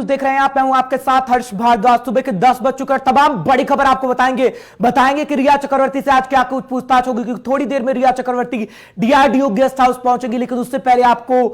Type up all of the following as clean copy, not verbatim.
News देख रहे हैं आप। मैं हूं आपके साथ हर्ष भारद्वाज। सुबह के 10 बज चुके हैं। तमाम बड़ी खबर आपको बताएंगे कि रिया चक्रवर्ती से आज क्या कुछ पूछताछ होगी, क्योंकि थोड़ी देर में रिया चक्रवर्ती डीआरडीओ गेस्ट हाउस पहुंचेंगी। लेकिन उससे पहले आपको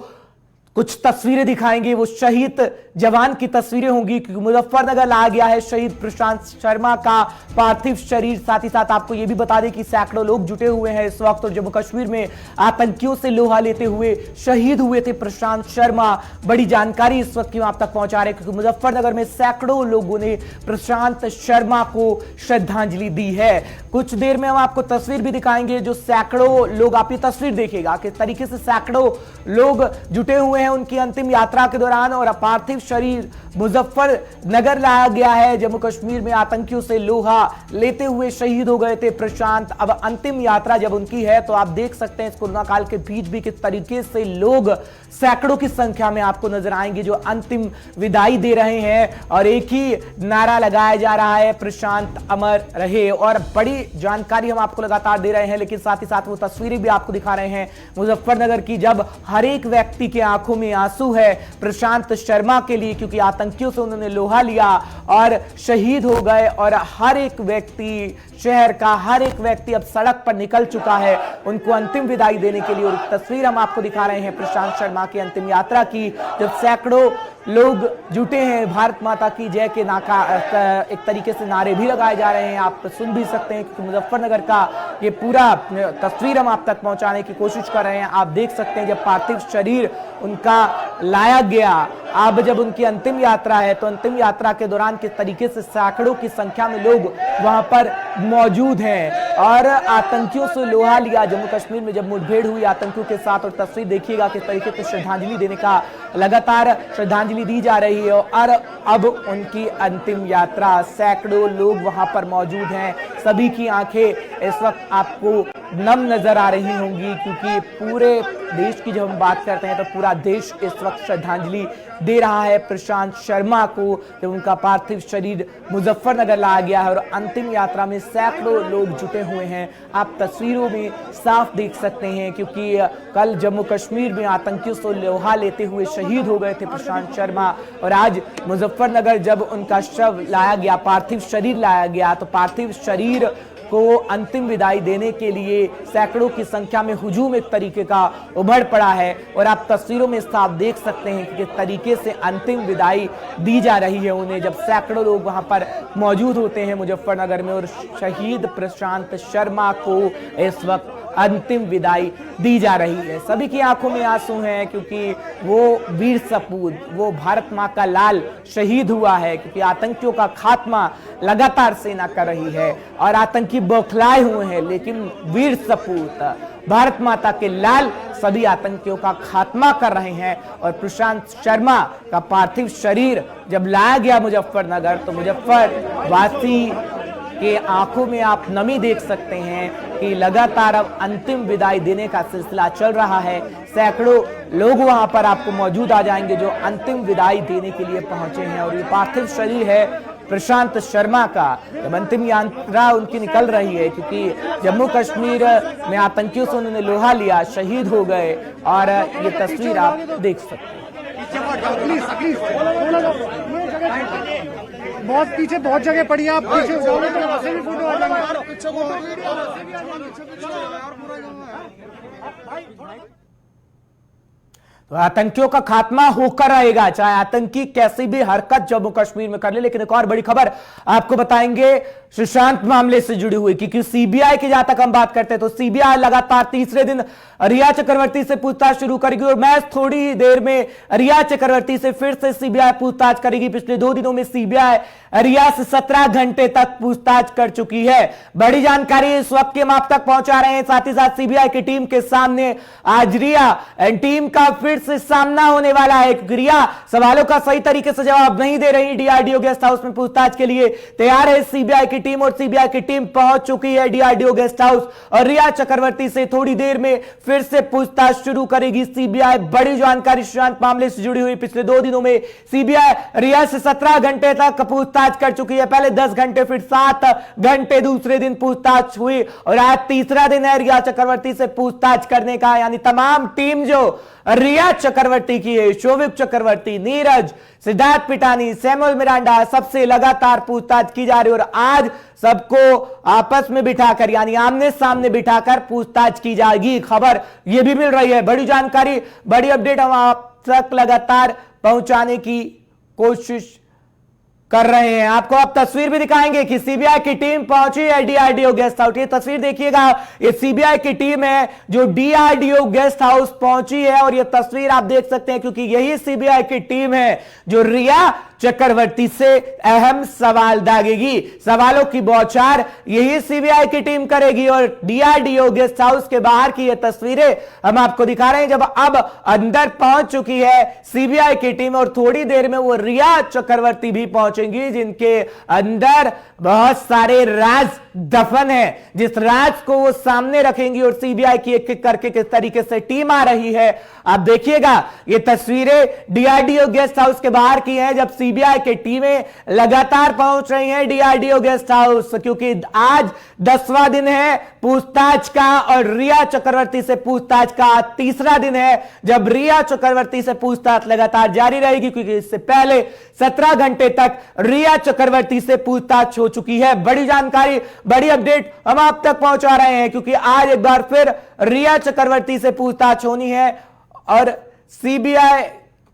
कुछ तस्वीरें दिखाएंगे। वो शहीद जवान की तस्वीरें होंगी, क्योंकि मुजफ्फरनगर लाया गया है शहीद प्रशांत शर्मा का पार्थिव शरीर। साथ ही साथ आपको यह भी बता दें कि सैकड़ों लोग जुटे हुए हैं इस वक्त, और जम्मू कश्मीर में आतंकियों से लोहा लेते हुए शहीद हुए थे प्रशांत शर्मा। बड़ी जानकारी इस वक्त की आप तक पहुंचा रहे हैं, क्योंकि मुजफ्फरनगर में सैकड़ों लोगों ने प्रशांत शर्मा को श्रद्धांजलि दी है। कुछ देर में हम आपको तस्वीर भी दिखाएंगे, जो सैकड़ों लोग, आप ये तस्वीर देखिएगा किस तरीके से सैकड़ों लोग जुटे हुए हैं उनकी अंतिम यात्रा के दौरान। और पार्थिव शरीर मुजफ्फरनगर लाया गया है। जम्मू कश्मीर में आतंकियों से लोहा लेते हुए शहीद हो गए थे प्रशांत। अब अंतिम यात्रा जब उनकी है, तो आप देख सकते हैं इस कोरोना काल के बीच भी किस तरीके से लोग सैकड़ों की संख्या में आपको नजर आएंगे, जो अंतिम विदाई दे रहे हैं। और एक ही नारा लगाया जा रहा है, प्रशांत अमर रहे। और बड़ी जानकारी हम आपको लगातार दे रहे हैं, लेकिन साथ ही साथ वो तस्वीरें भी आपको दिखा रहे हैं मुजफ्फरनगर की, जब हर एक व्यक्ति के आंखों में आंसू है प्रशांत शर्मा के लिए, क्योंकि आतंकियों से उन्होंने लोहा लिया और शहीद हो गए। और हर एक व्यक्ति, शहर का हर एक व्यक्ति अब सड़क पर निकल चुका है उनको अंतिम विदाई देने के लिए। और तस्वीर हम आपको दिखा रहे हैं प्रशांत शर्मा की अंतिम यात्रा की, जब सैकड़ों लोग जुटे हैं। भारत माता की जय के नाका एक तरीके से नारे भी लगाए जा रहे हैं, आप सुन भी सकते हैं, क्योंकि मुजफ्फरनगर का ये पूरा तस्वीर हम आप तक पहुंचाने की कोशिश कर रहे हैं। आप देख सकते हैं जब पार्थिव शरीर उनका लाया गया, अब जब उनकी अंतिम यात्रा है, तो अंतिम यात्रा के दौरान किस तरीके से सैकड़ों की संख्या में लोग वहां पर मौजूद हैं। और आतंकियों से लोहा लिया, जम्मू कश्मीर में जब मुठभेड़ हुई आतंकियों के साथ। और तस्वीर देखिएगा किस तरीके से श्रद्धांजलि देने का, लगातार श्रद्धांजलि दी जा रही है। और अब उनकी अंतिम यात्रा, सैकड़ों लोग वहां पर मौजूद हैं। सभी की आंखें इस वक्त आपको नम नजर आ रही होंगी, क्योंकि पूरे देश की जब हम बात करते हैं तो पूरा देश इस वक्त श्रद्धांजलि दे रहा है प्रशांत शर्मा को, जब उनका पार्थिव शरीर मुजफ्फरनगर लाया गया है। और अंतिम यात्रा में सैकड़ों लोग जुटे हुए हैं, आप तस्वीरों में साफ देख सकते हैं, क्योंकि कल जम्मू कश्मीर में आतंकियों से लोहा लेते हुए शहीद हो गए थे प्रशांत शर्मा। और आज मुजफ्फरनगर जब उनका शव लाया गया, पार्थिव शरीर लाया गया, तो पार्थिव शरीर को अंतिम विदाई देने के लिए सैकड़ों की संख्या में हुजूम एक तरीके का उमड़ पड़ा है। और आप तस्वीरों में साफ देख सकते हैं कि किस तरीके से अंतिम विदाई दी जा रही है उन्हें, जब सैकड़ों लोग वहां पर मौजूद होते हैं मुजफ्फरनगर में। और शहीद प्रशांत शर्मा को इस वक्त अंतिम विदाई दी जा रही है। सभी की आंखों में आंसू हैं, क्योंकि वो वीर सपूत, वो भारत मां का लाल शहीद हुआ है, क्योंकि आतंकियों का खात्मा लगातार सेना कर रही है और आतंकी बौखलाए हुए हैं। लेकिन वीर सपूत, भारत माता के लाल सभी आतंकियों का खात्मा कर रहे हैं। और प्रशांत शर्मा का पार्थिव शरीर जब लाया गया मुजफ्फरनगर, तो मुजफ्फरवासी के आंखों में आप नमी देख सकते हैं कि लगातार अब अंतिम विदाई देने का सिलसिला चल रहा है। सैकड़ों लोग वहां पर आपको मौजूद आ जाएंगे, जो अंतिम विदाई देने के लिए पहुंचे हैं। और ये पार्थिव शरीर है प्रशांत शर्मा का, जब अंतिम यात्रा उनकी निकल रही है, क्योंकि जम्मू कश्मीर में आतंकियों से उन्होंने लोहा लिया, शहीद हो गए। और ये तस्वीर आप देख सकते हैं। बहुत पीछे, बहुत जगह पड़ी है, आप पीछे वैसे भी फोटो आ जाएंगे। तो आतंकियों का खात्मा होकर रहेगा, चाहे आतंकी कैसी भी हरकत जम्मू कश्मीर में कर ले। लेकिन एक और बड़ी खबर आपको बताएंगे सुशांत मामले से जुड़ी हुई, क्योंकि सीबीआई की जहां तक हम बात करते हैं, तो सीबीआई लगातार तीसरे दिन रिया चक्रवर्ती से पूछताछ शुरू करेगी। और मैं थोड़ी ही देर में रिया चक्रवर्ती से फिर से सीबीआई पूछताछ करेगी। पिछले 2 दिनों में सीबीआई रिया से 17 घंटे तक पूछताछ कर चुकी है। बड़ी जानकारी इस वक्त के हम आप तक पहुंचा रहे हैं। साथ ही साथ सीबीआई की टीम के सामने आज रिया टीम का फिर से सामना होने वाला है, क्योंकि रिया सवालों का सही तरीके से जवाब नहीं दे रही। डीआरडीओ गेस्ट हाउस में पूछताछ के लिए तैयार है सीबीआई की टीम, और सीबीआई की टीम पहुंच चुकी है डीआरडीओ गेस्ट हाउस। और रिया चक्रवर्ती से थोड़ी देर में फिर से पूछताछ शुरू करेगी सीबीआई। बड़ी जानकारी सुशांत मामले से जुड़ी हुई, पिछले 2 दिनों में सीबीआई रिया से 17 घंटे तक पूछताछ कर चुकी है। पहले 10 घंटे, फिर 7 घंटे दूसरे दिन पूछताछ हुई, और आज तीसरा दिन है रिया चक्रवर्ती से पूछताछ करने का। यानी तमाम टीम जो रिया रिया चक्रवर्ती की है। शोभिक चक्रवर्ती, नीरज, सिद्धार्थ पिटानी, सैमुअल मिरांडा, सबसे लगातार पूछताछ की जा रही है और आज सबको आपस में बिठाकर यानी आमने सामने बिठाकर पूछताछ की जाएगी। खबर यह भी मिल रही है, बड़ी जानकारी, बड़ी अपडेट हम आप तक लगातार पहुंचाने की कोशिश कर रहे हैं। आपको अब तस्वीर भी दिखाएंगे कि सीबीआई की टीम पहुंची है डीआरडीओ गेस्ट हाउस। ये तस्वीर देखिएगा, ये सीबीआई की टीम है जो डीआरडीओ गेस्ट हाउस पहुंची है और ये तस्वीर आप देख सकते हैं क्योंकि यही सीबीआई की टीम है जो रिया चक्रवर्ती से अहम सवाल दागेगी। सवालों की बौछार यही सीबीआई की टीम करेगी और डीआरडीओ गेस्ट हाउस के बाहर की ये तस्वीरें हम आपको दिखा रहे हैं जब अब अंदर पहुंच चुकी है सीबीआई की टीम और थोड़ी देर में वो रिया चक्रवर्ती भी पहुंचेंगी जिनके अंदर बहुत सारे राज दफन है, जिस राज को वो सामने रखेंगी और सीबीआई की एक एक करके किस तरीके से टीम आ रही है आप देखिएगा। ये तस्वीरें डीआरडीओ गेस्ट हाउस के बाहर की हैं जब सीबीआई की टीमें लगातार पहुंच रही हैं डीआरडीओ गेस्ट हाउस क्योंकि आज 10वां दिन है पूछताछ का और रिया चक्रवर्ती से पूछताछ का तीसरा दिन है जब रिया चक्रवर्ती से पूछताछ लगातार जारी रहेगी क्योंकि इससे पहले 17 घंटे तक रिया चक्रवर्ती से पूछताछ हो चुकी है। बड़ी जानकारी, बड़ी अपडेट हम आप तक पहुंचा रहे हैं क्योंकि आज एक बार फिर रिया चक्रवर्ती से पूछताछ होनी है और सीबीआई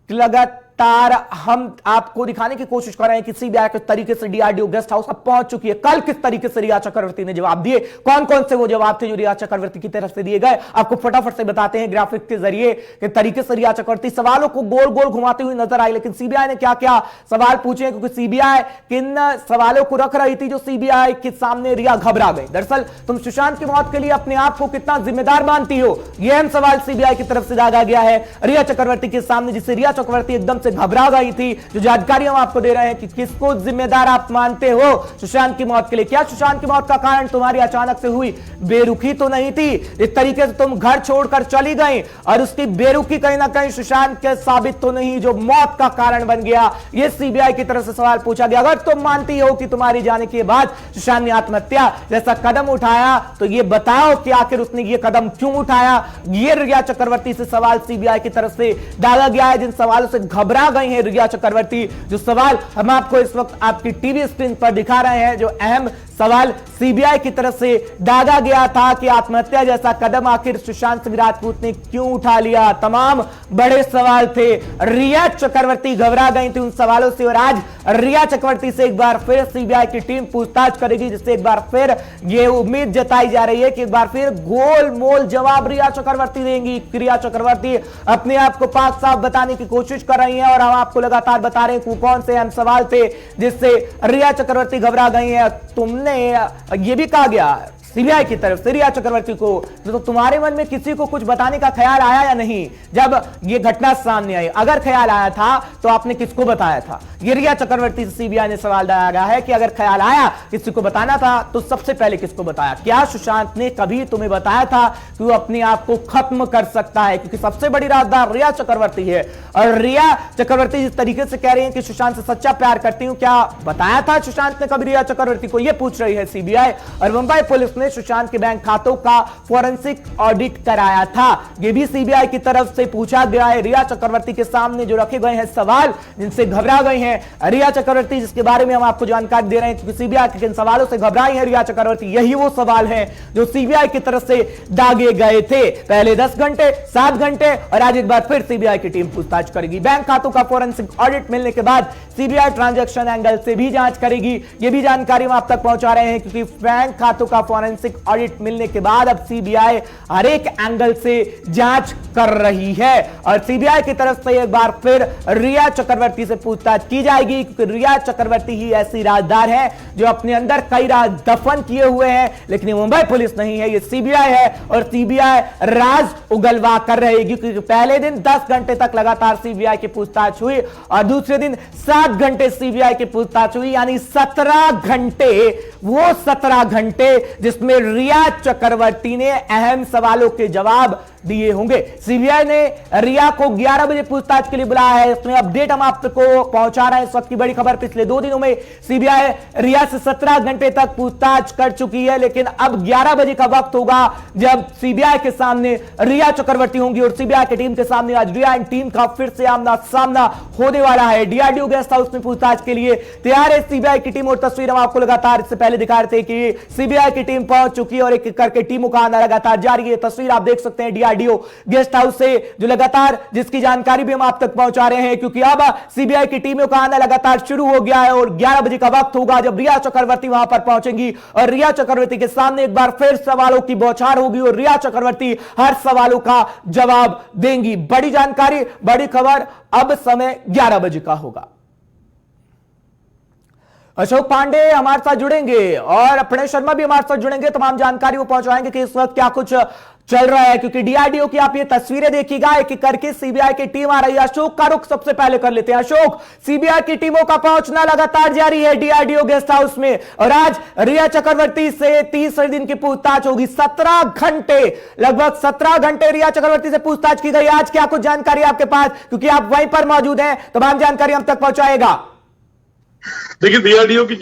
लगातार हम आपको दिखाने की कोशिश कर रहे हैं कि सीबीआई किस तरीके से डीआरडीओ गेस्ट हाउस अब पहुंच चुकी है। कल किस तरीके से रिया चक्रवर्ती ने जवाब दिए, कौन कौन से वो जवाब थे जो रिया चक्रवर्ती की तरफ से दिए गए, आपको फटाफट से बताते हैं ग्राफिक के जरिए किस तरीके से रिया चक्रवर्ती सवालों को गोल गोल घुमाते हुए नजर आई। लेकिन सीबीआई ने क्या क्या सवाल पूछे क्योंकि सीबीआई किन सवालों को रख रही थी जो सीबीआई के सामने रिया घबरा गई। दरअसल तुम सुशांत की मौत के लिए अपने आप को कितना जिम्मेदार मानती हो, यह अहम सवाल सीबीआई की तरफ से दागा गया है रिया चक्रवर्ती के सामने, जिससे रिया चक्रवर्ती एकदम से घबरा गई थी। जो जानकारी हम आपको दे रहे हैं कि किसको जिम्मेदार आप मानते हो सुशांत की मौत के लिए। क्या सुशांत की मौत का कारण तुम्हारी अचानक से हुई बेरुखी तो नहीं थी, इस तरीके से तुम घर छोड़कर चली गई और उसकी बेरुखी कहीं ना कहीं सुशांत के साबित तो नहीं जो मौत का कारण बन गया, यह सीबीआई की तरफ से सवाल पूछा गया। अगर तुम मानती हो कि तुम्हारी जाने के बाद सुशांत ने आत्महत्या जैसा कदम उठाया तो यह बताओ कि आखिर उसने यह कदम क्यों उठाया। यह रिया चक्रवर्ती से सवाल सीबीआई की तरफ से डाला गया है, जिन सवालों से घबरा गई है रिया चक्रवर्ती। जो सवाल हम आपको इस वक्त आपकी टीवी स्क्रीन पर दिखा रहे हैं, जो अहम सवाल सीबीआई की तरफ से दागा गया था कि आत्महत्या जैसा कदम आखिर सुशांत सिंह राजपूत ने क्यों उठा लिया, तमाम बड़े सवाल थे। रिया चक्रवर्ती घबरा गई थी उन सवालों से और आज रिया चक्रवर्ती से एक बार फिर सीबीआई की टीम पूछताछ करेगी, जिससे एक बार फिर यह उम्मीद जताई जा रही है कि एक बार फिर गोलमोल जवाब रिया चक्रवर्ती देंगी। रिया चक्रवर्ती अपने आप को पाक साफ बताने की कोशिश कर रही है और हम आपको लगातार बता रहे हैं कि कौन से अहम सवाल थे जिससे रिया चक्रवर्ती घबरा गई है। तुमने ये भी कहा गया सीबीआई की तरफ से रिया चक्रवर्ती को, तो तुम्हारे मन में किसी को कुछ बताने का ख्याल आया या नहीं जब यह घटना सामने आई? अगर ख्याल आया था तो आपने किसको बताया था? ये रिया चक्रवर्ती से सीबीआई ने सवाल डाला गया है कि अगर ख्याल आया किसी को बताना था तो सबसे पहले किसको बताया? क्या सुशांत ने कभी तुम्हें बताया था कि वो अपने आप को खत्म कर सकता है? क्योंकि सबसे बड़ी राजदार रिया चक्रवर्ती है और रिया चक्रवर्ती जिस तरीके से कह रही है कि सुशांत से सच्चा प्यार करती हूं, क्या बताया था सुशांत ने कभी रिया चक्रवर्ती को? यह पूछ रही है सीबीआई। और मुंबई पुलिस ने सुशांत के बैंक खातों का फोरेंसिक ऑडिट कराया था, यह भी सीबीआई की तरफ से पूछा गया है। रिया चक्रवर्ती के सामने जो रखे गए हैं सवाल जिनसे घबरा गए हैं रिया चक्रवर्ती, जिसके बारे में हम आपको जानकारी दे रहे हैं क्योंकि सीबीआई के किन सवालों से घबराई है रिया चक्रवर्ती, यही वो सवाल हैं जो सीबीआई की तरफ से दागे गए थे। पहले 10 घंटे, 7 घंटे और आज एक बार फिर सीबीआई की टीम पूछताछ करेगी। बैंक खातों का फोरेंसिक ऑडिट मिलने के बाद सीबीआई ट्रांजैक्शन एंगल से भी जांच करेगी, यह भी जानकारी हम आप तक पहुंचा रहे हैं क्योंकि बैंक खातों का फोरेंसिक ऑडिट मिलने के बाद अब सीबीआई हर एक एंगल से जांच कर रही है और सीबीआई की तरफ से एक बार फिर रिया चक्रवर्ती से पूछताछ की जाएगी क्योंकि रिया चक्रवर्ती ही ऐसी राजदार है जो अपने अंदर कई राज दफन किए हुए हैं। लेकिन मुंबई पुलिस नहीं है, ये सीबीआई है और सीबीआई राज उगलवा कर रहेगी क्योंकि पहले दिन 10 घंटे तक लगातार सीबीआई की पूछताछ हुई और दूसरे दिन 7 घंटे सीबीआई की पूछताछ हुई, यानी 17 घंटे, वो 17 घंटे जिसमें रिया चक्रवर्ती ने अहम सवालों के जवाब दिए होंगे। सीबीआई ने रिया को 11 बजे पूछताछ के लिए बुलाया है। इसमें अपडेट हम आपको पहुंचा रहे हैं। इस वक्त की बड़ी खबर, पिछले 2 दिनों में सीबीआई रिया से 17 घंटे तक पूछताछ कर चुकी है, लेकिन अब 11 बजे का वक्त होगा जब सीबीआई के सामने रिया चक्रवर्ती होंगी और सीबीआई की टीम के सामने आज रिया एंड टीम का फिर से आमना सामना होने वाला है। डीआरडीओ गेस्ट हाउस में पूछताछ के लिए तैयार है सीबीआई की टीम और तस्वीर हम आपको लगातार इससे पहले दिखा रहे थे कि सीबीआई की टीम पहुंच चुकी है और एक एक करके टीमों का आना लगातार जारी है। तस्वीर आप देख सकते हैं डीआरडीओ गेस्ट हाउस से, जो लगातार जिसकी जानकारी भी हम आप तक पहुंचा रहे हैं, क्योंकि अब सीबीआई की टीमों का आना लगातार शुरू हो गया है और 11 बजे का वक्त होगा जब रिया चक्रवर्ती वहां पर पहुंचेंगी और रिया चक्रवर्ती के सामने एक बार फिर सवालों की बौछार होगी और रिया चक्रवर्ती हर सवालों का जवाब देंगी। बड़ी जानकारी, बड़ी खबर, अब समय 11 बजे का होगा। अशोक पांडे हमारे साथ जुड़ेंगे और प्रणय शर्मा भी हमारे साथ जुड़ेंगे, तमाम जानकारी वो पहुंचाएंगे कि इस वक्त क्या कुछ चल रहा है, क्योंकि डीआरडीओ की आप ये तस्वीरें देखिएगा, एक एक करके सीबीआई की टीम आ रही है। अशोक का रुख सबसे पहले कर लेते हैं। अशोक, सीबीआई की टीमों का पहुंचना लगातार जारी है डीआरडीओ गेस्ट हाउस में और आज रिया चक्रवर्ती से 30 दिन की पूछताछ होगी। 17 घंटे, लगभग 17 घंटे रिया चक्रवर्ती से पूछताछ की गई। आज क्या कुछ जानकारी आपके पास, क्योंकि आप वहीं पर मौजूद हैं, तमाम जानकारी हम तक पहुंचाएगा। देखिए, डीआरडीओ की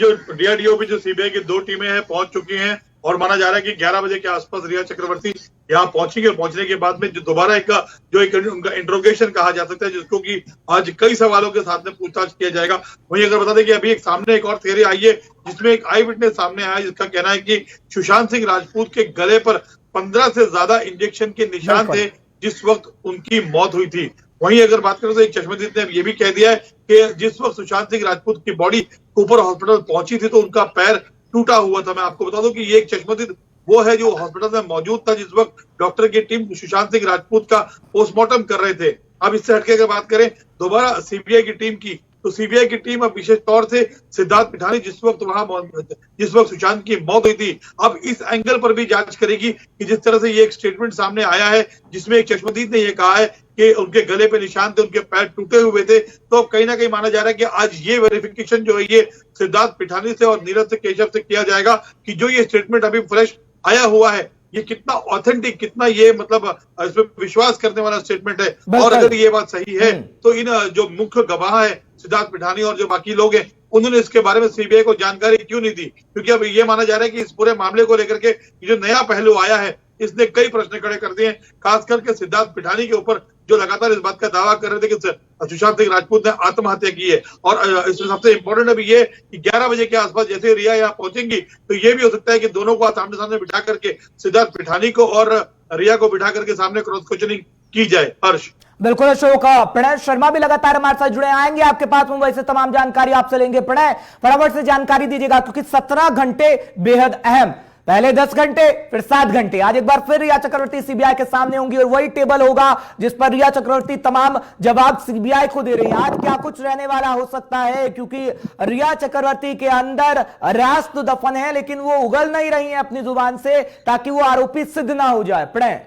जो सीबीआई की 2 टीमें हैं पहुंच चुकी हैं और माना जा रहा है कि 11 बजे के आसपास रिया चक्रवर्ती यहाँ पहुंचेंगे और पहुंचने के बाद में जो दोबारा एक उनका इंट्रोगेशन कहा जा सकता है, जिसको कि आज कई सवालों के साथ में पूछताछ किया जाएगा। वहीं अगर बता दें कि अभी एक सामने एक और थियरी आई है जिसमें एक आई विटनेस सामने आया, जिसका कहना है कि सुशांत सिंह राजपूत के गले पर 15 से ज्यादा इंजेक्शन के निशान थे जिस वक्त उनकी मौत हुई थी। वहीं अगर बात करें तो एक चश्मदीद ने ये भी कह दिया है कि जिस वक्त सुशांत सिंह राजपूत की बॉडी कूपर हॉस्पिटल पहुंची थी तो उनका पैर टूटा हुआ था। मैं आपको बता दूं कि ये एक चश्मदीद वो है जो हॉस्पिटल में मौजूद था जिस वक्त डॉक्टर की टीम सुशांत सिंह राजपूत का पोस्टमार्टम कर रहे थे। अब इससे हटके अगर बात करें दोबारा सीबीआई की टीम की, तो सीबीआई की टीम अब विशेष तौर से सिद्धार्थ पिठानी जिस वक्त सुशांत की मौत हुई थी, अब इस एंगल पर भी जांच करेगी कि जिस तरह से ये एक स्टेटमेंट सामने आया है जिसमें एक चश्मदीद ने ये कहा है कि उनके गले पे निशान थे, उनके पैर टूटे हुए थे, तो कहीं ना कहीं माना जा रहा है कि आज ये वेरिफिकेशन जो है ये सिद्धार्थ पिठानी से और नीरज से केशव से किया जाएगा कि जो ये स्टेटमेंट अभी फ्रेश आया हुआ है ये कितना ऑथेंटिक, कितना ये मतलब इस पर विश्वास करने वाला स्टेटमेंट है। और अगर ये बात सही है तो इन जो मुख्य गवाह है सिद्धार्थ पिठानी और जो बाकी लोग हैं उन्होंने इसके बारे में सीबीआई को जानकारी क्यों नहीं दी, क्योंकि अब ये माना जा रहा है कि इस पूरे मामले को लेकर के जो नया पहलू आया है इसने कई प्रश्न खड़े कर दिए, खास करके सिद्धार्थ पिठानी के ऊपर जो लगातार इस बात का दावा कर रहे थे कि सुशांत सिंह राजपूत ने आत्महत्या की है। और इसमें सबसे इंपॉर्टेंट अभी ये कि 11 बजे के आसपास जैसे रिया यहाँ पहुंचेंगी तो ये भी हो सकता है कि दोनों को सामने सामने बिठा करके सिद्धार्थ पिठानी को और रिया को बिठा करके सामने क्रॉस क्वेश्चनिंग की जाए। हर्ष, बिल्कुल अशोक, प्रणय शर्मा भी लगातार हमारे साथ जुड़े आएंगे आपके पास में, वैसे तमाम जानकारी आपसे लेंगे। प्रणय, फटाफट से जानकारी दीजिएगा क्योंकि 17 घंटे बेहद अहम, पहले 10 घंटे फिर 7 घंटे, आज एक बार फिर रिया चक्रवर्ती सीबीआई के सामने होंगी और वही टेबल होगा जिस पर रिया चक्रवर्ती तमाम जवाब सीबीआई को दे रही है। आज क्या कुछ रहने वाला हो सकता है, क्योंकि रिया चक्रवर्ती के अंदर राज तो दफन है लेकिन वो उगल नहीं रही है अपनी जुबान से ताकि वो आरोपी सिद्ध ना हो जाए। प्रणय,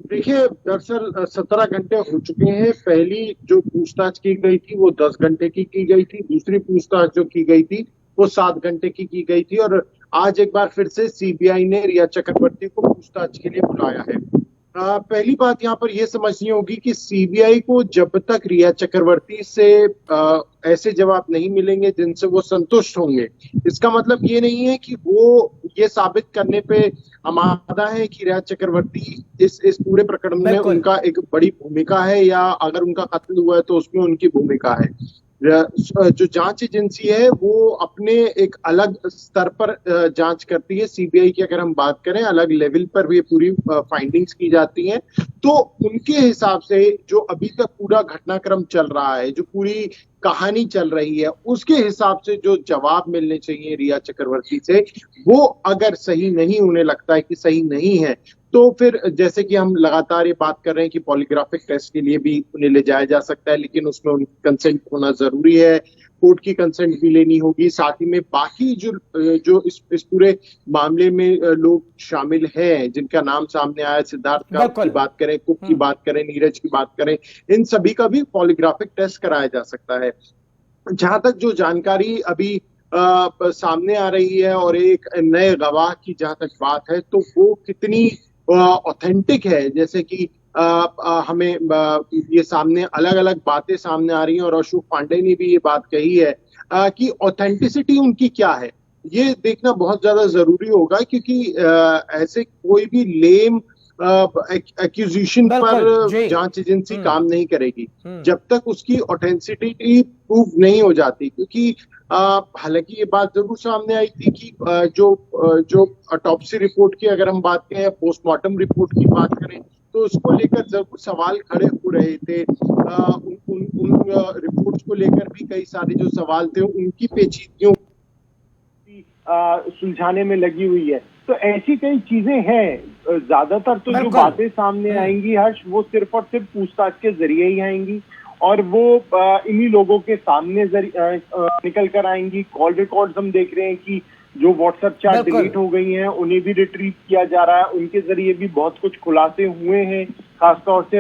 देखिए, दरअसल 17 घंटे हो चुके हैं। पहली जो पूछताछ की गई थी वो 10 घंटे की गई थी, दूसरी पूछताछ जो की गई थी वो 7 घंटे की गई थी और आज एक बार फिर से सीबीआई ने रिया चक्रवर्ती को पूछताछ के लिए बुलाया है। पहली बात यहाँ पर यह समझनी होगी कि सीबीआई को जब तक रिया चक्रवर्ती से ऐसे जवाब नहीं मिलेंगे जिनसे वो संतुष्ट होंगे, इसका मतलब ये नहीं है कि वो ये साबित करने पे आमादा है कि रिया चक्रवर्ती इस पूरे प्रकरण में उनका एक बड़ी भूमिका है या अगर उनका कत्ल हुआ है तो उसमें उनकी भूमिका है। जो जांच एजेंसी है वो अपने एक अलग स्तर पर जांच करती है। सीबीआई की अगर हम बात करें अलग लेवल पर भी पूरी फाइंडिंग्स की जाती हैं, तो उनके हिसाब से जो अभी तक पूरा घटनाक्रम चल रहा है, जो पूरी कहानी चल रही है, उसके हिसाब से जो जवाब मिलने चाहिए रिया चक्रवर्ती से वो अगर सही नहीं, उन्हें लगता है कि सही नहीं है, तो फिर जैसे कि हम लगातार ये बात कर रहे हैं कि पॉलीग्राफिक टेस्ट के लिए भी उन्हें ले जाया जा सकता है, लेकिन उसमें उनकी कंसेंट होना जरूरी है, कोर्ट की कंसेंट भी लेनी होगी। साथ ही में बाकी जो इस पूरे मामले में लोग शामिल हैं जिनका नाम सामने आया, सिद्धार्थ की बात करें, कुक की बात करें, नीरज की बात करें, इन सभी का भी पॉलीग्राफिक टेस्ट कराया जा सकता है। जहां तक जो जानकारी अभी सामने आ रही है और एक नए गवाह की जहां तक बात है, तो वो कितनी ऑथेंटिक है, जैसे कि हमें ये सामने अलग अलग बातें सामने आ रही हैं और अशोक पांडे ने भी ये बात कही है कि ऑथेंटिसिटी उनकी क्या है, ये देखना बहुत ज्यादा जरूरी होगा, क्योंकि ऐसे कोई भी लेम एक्यूजिशन पर जांच एजेंसी काम नहीं करेगी जब तक उसकी ऑथेंटिसिटी प्रूव नहीं हो जाती। क्योंकि हालांकि ये बात जरूर सामने आई थी कि जो ऑटोप्सी रिपोर्ट की अगर हम बात करें, पोस्टमार्टम रिपोर्ट की बात करें, तो उसको लेकर जरूर सवाल खड़े हो रहे थे। उन रिपोर्ट्स को लेकर भी कई सारे जो सवाल थे उनकी पेचीदगियों सुलझाने में लगी हुई है। तो ऐसी कई चीजें हैं। ज्यादातर तो जो बातें सामने आएंगी हर्ष, वो सिर्फ और सिर्फ पूछताछ के जरिए ही आएंगी और वो इन्हीं लोगों के सामने निकल कर आएंगी। कॉल रिकॉर्ड्स हम देख रहे हैं कि जो व्हाट्सएप चैट डिलीट हो गई हैं उन्हें भी रिट्रीव किया जा रहा है, उनके जरिए भी बहुत कुछ खुलासे हुए हैं, खासतौर से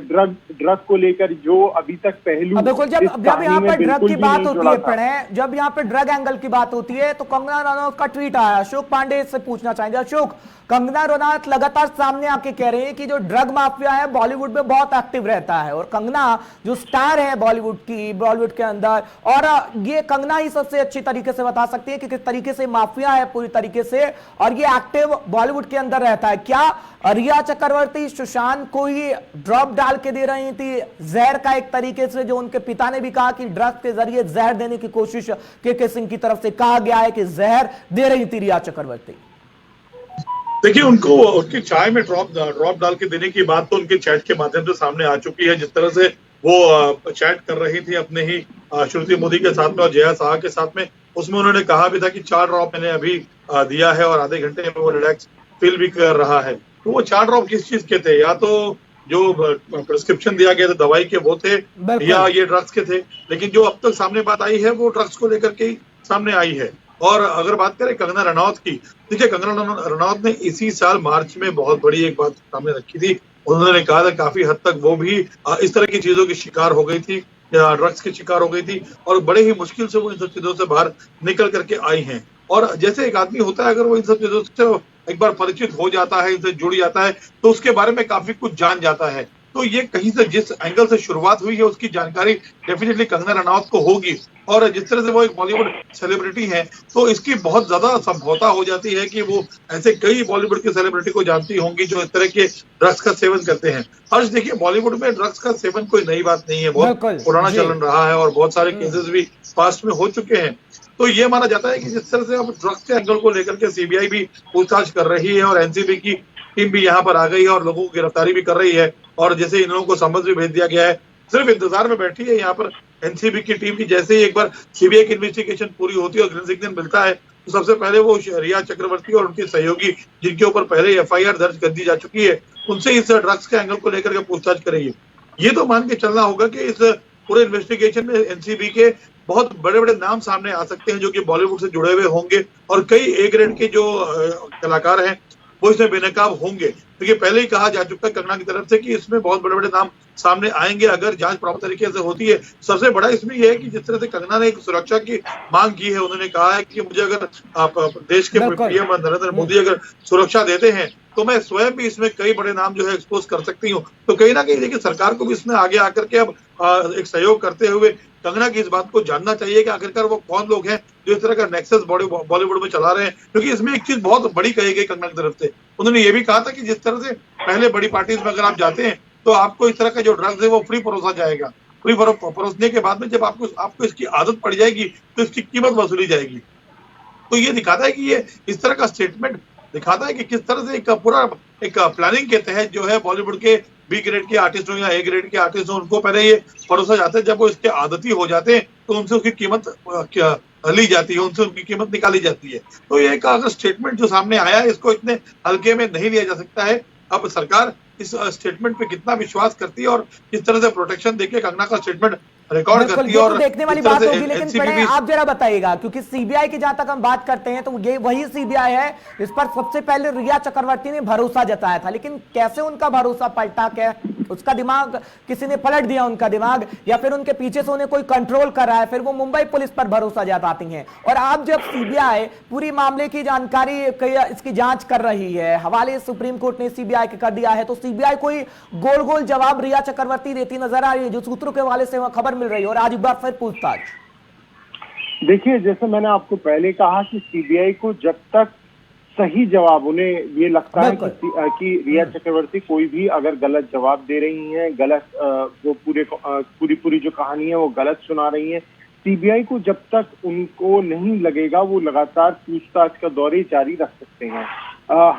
ड्रग को लेकर जो अभी तक पहलू। बिल्कुल, जब यहाँ पर ड्रग की बात होती है प्रणय, जब यहाँ पर ड्रग एंगल की बात होती है तो कंगना रनौत का ट्वीट आया। अशोक पांडे से पूछना चाहेंगे। अशोक, कंगना रनौत लगातार सामने आके कह रहे हैं कि जो ड्रग माफिया है बॉलीवुड में बहुत एक्टिव रहता है और कंगना जो स्टार है बॉलीवुड के अंदर, और ये कंगना ही सबसे अच्छी तरीके से बता सकती है कि किस तरीके से माफिया है पूरी तरीके से, और ये एक्टिव बॉलीवुड के अंदर रहता है। क्या रिया चक्रवर्ती सुशांत को ही ड्रॉप डाल के दे रही थी जहर का, एक तरीके से जो उनके पिता ने भी कहा कि ड्रग के जरिए जहर देने की कोशिश के सिंह की तरफ से कहा गया है कि जहर दे रही थी रिया चक्रवर्ती? देखिए, उनको उनकी चाय में ड्रॉप डाल के देने की बात तो उनके चैट के माध्यम से सामने आ चुकी है। जिस तरह से वो चैट कर रही थी अपने ही श्रुति मोदी के साथ में और जया शाह के साथ में, उसमें उन्होंने कहा भी था कि 4 ड्रॉप मैंने अभी दिया है और आधे घंटे में वो रिलैक्स फील भी कर रहा है। तो वो 4 ड्रॉप किस चीज के थे? या तो जो प्रिस्क्रिप्शन दिया गया था दवाई के वो थे, या ये ड्रग्स के थे। लेकिन जो अब तक सामने बात आई है वो ड्रग्स को लेकर के ही सामने आई है। और अगर बात करें कंगना रनौत की, देखिए कंगना रनौत ने इसी साल मार्च में बहुत बड़ी एक बात सामने रखी थी। उन्होंने कहा था काफी हद तक वो भी इस तरह की चीजों की शिकार हो गई थी, ड्रग्स की शिकार हो गई थी, और बड़े ही मुश्किल से वो इन सब चीजों से बाहर निकल करके आई हैं। और जैसे एक आदमी होता है, अगर वो इन सब चीजों से एक बार परिचित हो जाता है, इनसे जुड़ जाता है, तो उसके बारे में काफी कुछ जान जाता है। तो ये कहीं से जिस एंगल से शुरुआत हुई है उसकी जानकारी डेफिनेटली कंगना रनौत को होगी। और जिस तरह से वो एक बॉलीवुड सेलिब्रिटी है तो इसकी बहुत ज्यादा संभवता हो जाती है कि वो ऐसे कई बॉलीवुड के सेलिब्रिटी को जानती होंगी जो इस तरह के ड्रग्स का सेवन करते हैं। हर्ष, देखिए बॉलीवुड में ड्रग्स का सेवन कोई नई बात नहीं है, बहुत पुराना चलन रहा है और बहुत सारे केसेस भी पास्ट में हो चुके हैं। तो ये माना जाता है कि जिस तरह से अब ड्रग्स के एंगल को लेकर के सीबीआई भी पूछताछ कर रही है और एनसीबी की टीम भी यहाँ पर आ गई है और लोगों की गिरफ्तारी भी कर रही है, और जैसे इन लोगों को समझ भी भेज दिया गया है, सिर्फ इंतजार में बैठी है यहाँ पर एनसीबी की टीम की। जैसे ही एक बार सीबीआई की इन्वेस्टिगेशन पूरी होती है और ग्रीन सिग्नल मिलता है तो सबसे पहले वो रिया चक्रवर्ती और उनके सहयोगी, जिनके ऊपर पहले एफआईआर दर्ज कर दी जा चुकी है, उनसे इस ड्रग्स के एंगल को लेकर के पूछताछ करेगी। ये तो मान के चलना होगा कि इस पूरे इन्वेस्टिगेशन में एनसीबी के बहुत बड़े बड़े नाम सामने आ सकते हैं जो कि बॉलीवुड से जुड़े हुए होंगे, और कई ए ग्रेड के जो कलाकार हैं वो इसमें बेनकाब होंगे। तो ये पहले ही कहा जा चुका है कंगना की तरफ से कि इसमें बहुत बड़े बड़े नाम सामने आएंगे अगर जांच प्रॉपर तरीके से होती है। सबसे बड़ा इसमें यह है कि जिस तरह से कंगना ने एक सुरक्षा की मांग की है, उन्होंने कहा है कि मुझे अगर देश के पीएम नरेंद्र मोदी अगर सुरक्षा देते हैं तो मैं स्वयं भी इसमें कई बड़े नाम जो है एक्सपोज कर सकती हूँ। तो कहीं ना कहीं देखिए सरकार को भी इसमें आगे आकर के अब एक सहयोग करते हुए कंगना की इस बात को जानना चाहिए कि आखिरकार वो कौन लोग हैं जो इस तरह का नेक्सस बॉलीवुड में चला रहे हैं। क्योंकि इसमें एक चीज बहुत बड़ी कही गई कंगना की तरफ से, उन्होंने ये भी कहा था कि जिस तरह से पहले बड़ी पार्टीज में अगर आप जाते हैं तो आपको इस तरह का जो ड्रग्स है वो फ्री परोसा जाएगा। फ्री परोसने के बाद में जब आपको इसकी आदत पड़ जाएगी तो इसकी कीमत वसूली जाएगी। तो ये दिखाता है कि ये इस तरह का स्टेटमेंट दिखाता है कि किस तरह से एक पूरा एक प्लानिंग के तहत जो है बॉलीवुड के बी ग्रेड के आर्टिस्ट हो या ए ग्रेड के आर्टिस्ट हो, उनको पहले ये परोसा जाता है। जब वो इसके आदती हो जाते हैं तो उनसे उसकी कीमत ली जाती है, उनसे उनकी कीमत निकाली जाती है। तो ये एक अगर स्टेटमेंट जो सामने आया है इसको इतने हल्के में नहीं लिया जा सकता है। अब सरकार इस स्टेटमेंट पे कितना विश्वास करती है और किस तरह से प्रोटेक्शन देके कंगना का स्टेटमेंट रिकॉर्ड करती है, और देखने वाली बात होगी। लेकिन आप जरा बताइएगा, क्योंकि सीबीआई की जहां तक हम बात करते हैं तो ये वही सीबीआई है, इस पर सबसे पहले रिया चक्रवर्ती ने भरोसा जताया था, लेकिन कैसे उनका भरोसा पलटा, उसका दिमाग किसी ने पलट दिया, उनका दिमाग, या फिर उनके पीछे से उन्हें कोई कंट्रोल कर रहा है, फिर वो मुंबई पुलिस पर भरोसा जताती हैं। और अब जब सीबीआई पूरी मामले की जानकारी, इसकी जांच कर रही है, हवाले सुप्रीम कोर्ट ने सीबीआई के कर दिया है, तो सीबीआई कोई गोल गोल जवाब रिया चक्रवर्ती देती नजर आ रही है, जो सूत्रों के हवाले से खबर मिल रही है, और आज एक बार फिर पूछताछ। देखिए, जैसे मैंने आपको पहले कहा कि सीबीआई को जब तक सही जवाब, उन्हें ये लगता है कि रिया चक्रवर्ती कोई भी अगर गलत जवाब दे रही हैं, गलत वो पूरी जो कहानी है वो गलत सुना रही है, सीबीआई को जब तक उनको नहीं लगेगा वो लगातार पूछताछ का दौर जारी रख सकते हैं।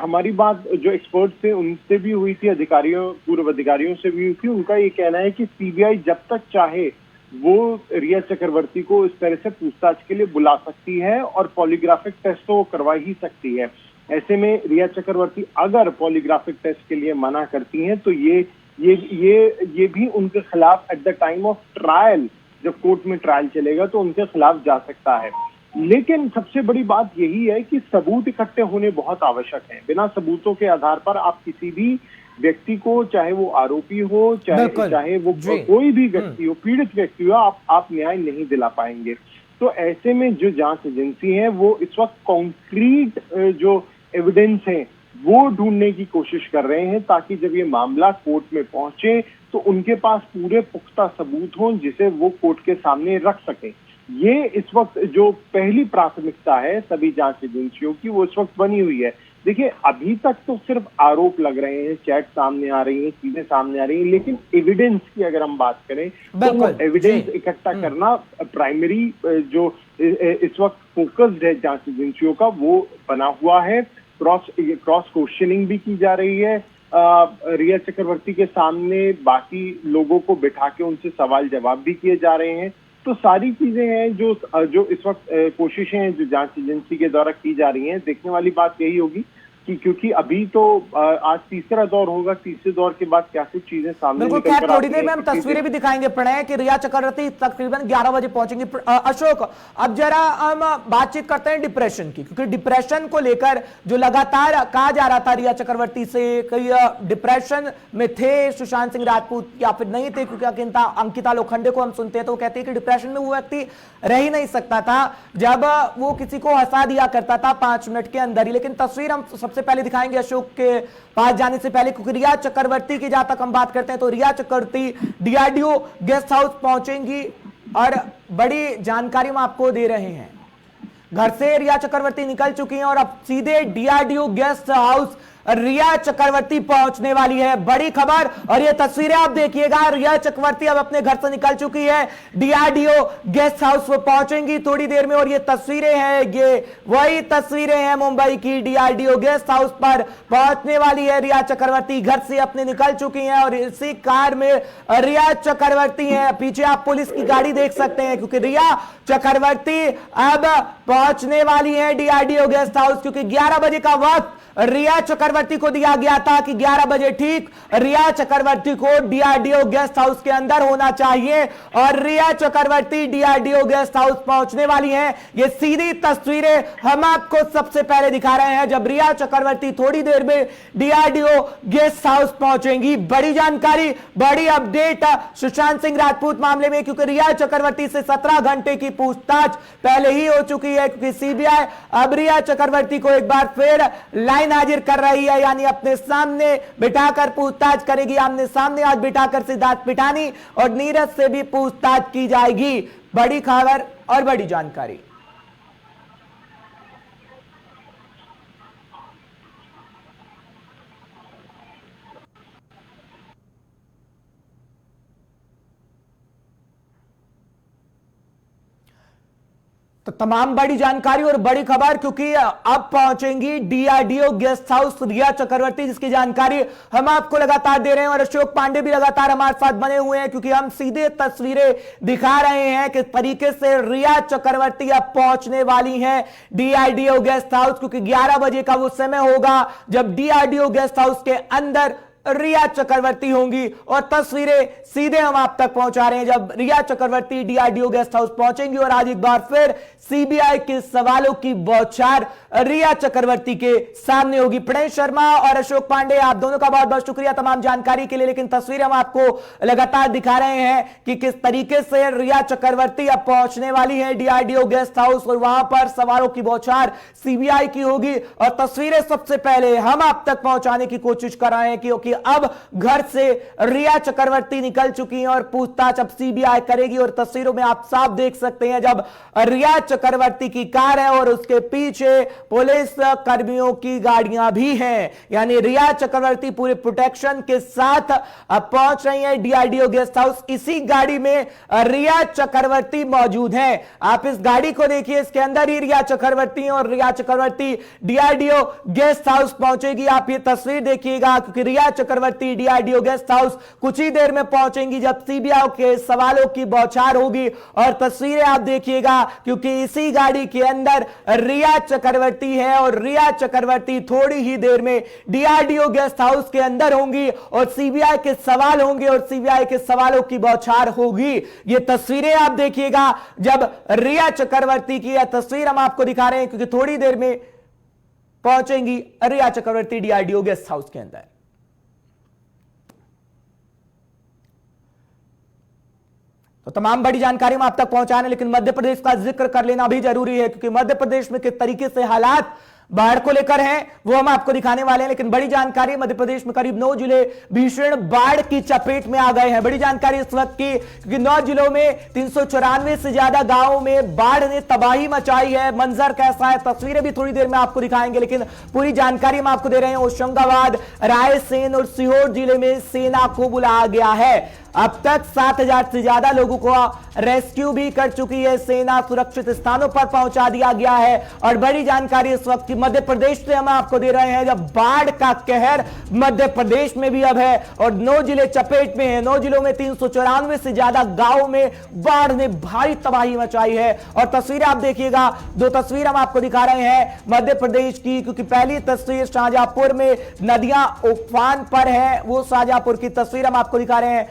हमारी बात जो एक्सपर्ट थे उनसे भी हुई थी, पूर्व अधिकारियों से भी हुई थी, उनका ये कहना है कि सीबीआई जब तक चाहे वो रिया चक्रवर्ती को इस तरह से पूछताछ के लिए बुला सकती है और पॉलीग्राफिक टेस्ट तो करवा ही सकती है। ऐसे में रिया चक्रवर्ती अगर पॉलीग्राफिक टेस्ट के लिए मना करती हैं तो ये भी उनके खिलाफ at the time of trial, जब कोर्ट में ट्रायल चलेगा तो उनके खिलाफ जा सकता है। लेकिन सबसे बड़ी बात यही है कि सबूत इकट्ठे होने बहुत आवश्यक हैं। बिना सबूतों के आधार पर आप किसी भी व्यक्ति को, चाहे वो आरोपी हो, चाहे वो कोई भी व्यक्ति हो, पीड़ित व्यक्ति हो, आप न्याय नहीं दिला पाएंगे। तो ऐसे में जो जांच एजेंसी है वो इस वक्त कॉन्क्रीट जो एविडेंस है वो ढूंढने की कोशिश कर रहे हैं, ताकि जब ये मामला कोर्ट में पहुंचे तो उनके पास पूरे पुख्ता सबूत हों जिसे वो कोर्ट के सामने रख सकें। ये इस वक्त जो पहली प्राथमिकता है सभी जांच एजेंसियों की, वो इस वक्त बनी हुई है। देखिए, अभी तक तो सिर्फ आरोप लग रहे हैं, चैट सामने आ रही है, चीजें सामने आ रही हैं, लेकिन एविडेंस की अगर हम बात करें तो वो एविडेंस इकट्ठा करना प्राइमरी जो इस वक्त फोकस्ड है जांच एजेंसियों का, वो बना हुआ है। क्रॉस क्वेश्चनिंग भी की जा रही है रिया चक्रवर्ती के सामने, बाकी लोगों को बिठा के उनसे सवाल जवाब भी किए जा रहे हैं। तो सारी चीजें हैं जो इस वक्त कोशिशें हैं जो जांच एजेंसी के द्वारा की जा रही हैं। देखने वाली बात यही होगी कि क्योंकि अभी तो आज तीसरा दौर होगा, तीसरे दौर के बाद क्या कुछ चीजें सामने निकल कर आती हैं। थोड़ी देर में हम तस्वीरें भी दिखाएंगे प्रणय कि रिया चक्रवर्ती तकरीबन 11 बजे पहुंचेंगी। अशोक, अब जरा हम बातचीत करते हैं डिप्रेशन की, क्योंकि डिप्रेशन को लेकर जो लगातार कहा जा रहा था रिया चक्रवर्ती से, कई डिप्रेशन में थे सुशांत सिंह राजपूत या फिर नहीं थे, क्योंकि अंकिता लोखंडे को हम सुनते हैं तो वो कहते हैं कि डिप्रेशन में वो व्यक्ति रह ही नहीं सकता था जब वो किसी को हंसा दिया करता था 5 मिनट के अंदर ही। लेकिन तस्वीर हम सबसे पहले दिखाएंगे अशोक के पास जाने से पहले, क्योंकि रिया चक्रवर्ती की जहां तक हम बात करते हैं तो रिया चक्रवर्ती डीआरडीओ गेस्ट हाउस पहुंचेंगी और बड़ी जानकारी हम आपको दे रहे हैं। घर से रिया चक्रवर्ती निकल चुकी हैं और अब सीधे डीआरडीओ गेस्ट हाउस रिया चक्रवर्ती पहुंचने वाली है। बड़ी खबर, और ये तस्वीरें आप देखिएगा, रिया चक्रवर्ती अब अपने घर से निकल चुकी है, डीआरडीओ गेस्ट हाउस वो पहुंचेंगी थोड़ी देर में। और ये तस्वीरें हैं, ये वही तस्वीरें हैं मुंबई की, डीआरडीओ गेस्ट हाउस पर पहुंचने वाली है रिया चक्रवर्ती, घर से अपने निकल चुकी हैं और इसी कार में रिया चक्रवर्ती है। पीछे आप पुलिस की गाड़ी देख सकते हैं, क्योंकि रिया चक्रवर्ती अब पहुंचने वाली है डीआरडीओ गेस्ट हाउस, क्योंकि 11 बजे का वक्त रिया चक्रवर्ती को दिया गया था कि 11 बजे ठीक रिया चक्रवर्ती को डीआरडीओ गेस्ट हाउस के अंदर होना चाहिए, और रिया चक्रवर्ती डीआरडीओ गेस्ट हाउस पहुंचने वाली हैं। ये सीधी तस्वीरें हम आपको सबसे पहले दिखा रहे हैं जब रिया चक्रवर्ती थोड़ी देर में डीआरडीओ गेस्ट हाउस पहुंचेंगी। बड़ी जानकारी, बड़ी अपडेट सुशांत सिंह राजपूत मामले में, क्योंकि रिया चक्रवर्ती से 17 घंटे की पूछताछ पहले ही हो चुकी है, क्योंकि सीबीआई अब रिया चक्रवर्ती को एक बार फिर लाइन हाजिर कर रही है, यानी अपने सामने बिठाकर पूछताछ करेगी। आमने सामने आज बिठाकर सिद्धार्थ पिठानी और नीरज से भी पूछताछ की जाएगी। बड़ी खबर और बड़ी जानकारी। तो तमाम बड़ी जानकारी और बड़ी खबर, क्योंकि अब पहुंचेंगी डीआरडीओ गेस्ट हाउस रिया चक्रवर्ती, जिसकी जानकारी हम आपको लगातार दे रहे हैं। और अशोक पांडे भी लगातार हमारे साथ बने हुए हैं, क्योंकि हम सीधे तस्वीरें दिखा रहे हैं किस तरीके से रिया चक्रवर्ती अब पहुंचने वाली हैं डीआरडीओ गेस्ट हाउस, क्योंकि 11 बजे का वो समय होगा जब डीआरडीओ गेस्ट हाउस के अंदर रिया चक्रवर्ती होंगी। और तस्वीरें सीधे हम आप तक पहुंचा रहे हैं जब रिया चक्रवर्ती डीआरडीओ गेस्ट हाउस पहुंचेंगी और आज एक बार फिर सीबीआई के सवालों की बौछार रिया चक्रवर्ती के सामने होगी। प्रणेश शर्मा और अशोक पांडे, आप दोनों का बहुत बहुत शुक्रिया तमाम जानकारी के लिए। लेकिन तस्वीरें हम आपको लगातार दिखा रहे हैं कि किस तरीके से रिया चक्रवर्ती अब पहुंचने वाली है डीआरडीओ गेस्ट हाउस और वहां पर सवालों की बौछार सीबीआई की होगी। और तस्वीरें सबसे पहले हम आप तक पहुंचाने की कोशिश कर रहे हैं क्योंकि अब घर से रिया चक्रवर्ती निकल चुकी हैं और पूछताछ अब सीबीआई करेगी। और तस्वीरों में आप साफ देख सकते हैं जब रिया चक्रवर्ती की कार है और उसके पीछे पुलिस कर्मियों की गाड़ियां भी हैं, यानी रिया चक्रवर्ती पूरे प्रोटेक्शन के साथ अब पहुंच रही है डीआरडीओ गेस्ट हाउस। इसी गाड़ी में रिया चक्रवर्ती मौजूद है। आप इस गाड़ी को देखिए, इसके अंदर ही रिया चक्रवर्ती और रिया चक्रवर्ती डीआरडीओ गेस्ट हाउस पहुंचेगी। आप ये तस्वीर देखिएगा क्योंकि रिया चक्रवर्ती डीआरडीओ गेस्ट हाउस कुछ ही देर में पहुंचेंगी जब सीबीआई के सवालों की बौछार होगी। और तस्वीरें आप देखिएगा क्योंकि इसी गाड़ी के अंदर रिया चक्रवर्ती है और रिया चक्रवर्ती थोड़ी ही देर में डीआरडीओ गेस्ट हाउस के अंदर होंगी और सीबीआई के सवाल होंगे और सीबीआई के सवालों की बौछार होगी। ये तस्वीरें आप देखिएगा जब रिया चक्रवर्ती की यह तस्वीर हम आपको दिखा रहे हैं क्योंकि थोड़ी देर में पहुंचेंगी रिया चक्रवर्ती डीआरडीओ गेस्ट हाउस के अंदर। तो तमाम बड़ी जानकारी हम आप तक पहुंचाने, लेकिन मध्य प्रदेश का जिक्र कर लेना भी जरूरी है क्योंकि मध्य प्रदेश में किस तरीके से हालात बाढ़ को लेकर हैं वो हम आपको दिखाने वाले हैं। लेकिन बड़ी जानकारी, मध्य प्रदेश में करीब 9 जिले भीषण बाढ़ की चपेट में आ गए हैं। बड़ी जानकारी इस वक्त की क्योंकि 9 जिलों में 394 से ज्यादा गांवों में बाढ़ ने तबाही मचाई है। मंजर कैसा है, तस्वीरें भी थोड़ी देर में आपको दिखाएंगे, लेकिन पूरी जानकारी हम आपको दे रहे हैं। होशंगाबाद, रायसेन और सीहोर जिले में सेना को बुलाया गया है। अब तक 7000 से ज्यादा लोगों को रेस्क्यू भी कर चुकी है सेना, सुरक्षित स्थानों पर पहुंचा दिया गया है। और बड़ी जानकारी इस वक्त की मध्य प्रदेश से हम आपको दे रहे हैं जब बाढ़ का कहर मध्य प्रदेश में भी अब है और 9 जिले चपेट में है। 9 जिलों में 394 से ज्यादा गांवों में बाढ़ ने भारी तबाही मचाई है। और तस्वीरें आप देखिएगा, 2 तस्वीर हम आपको दिखा रहे हैं मध्य प्रदेश की क्योंकि पहली तस्वीर शाहजहांपुर में नदियां उफान पर है, वो शाहजहांपुर की तस्वीर हम आपको दिखा रहे हैं।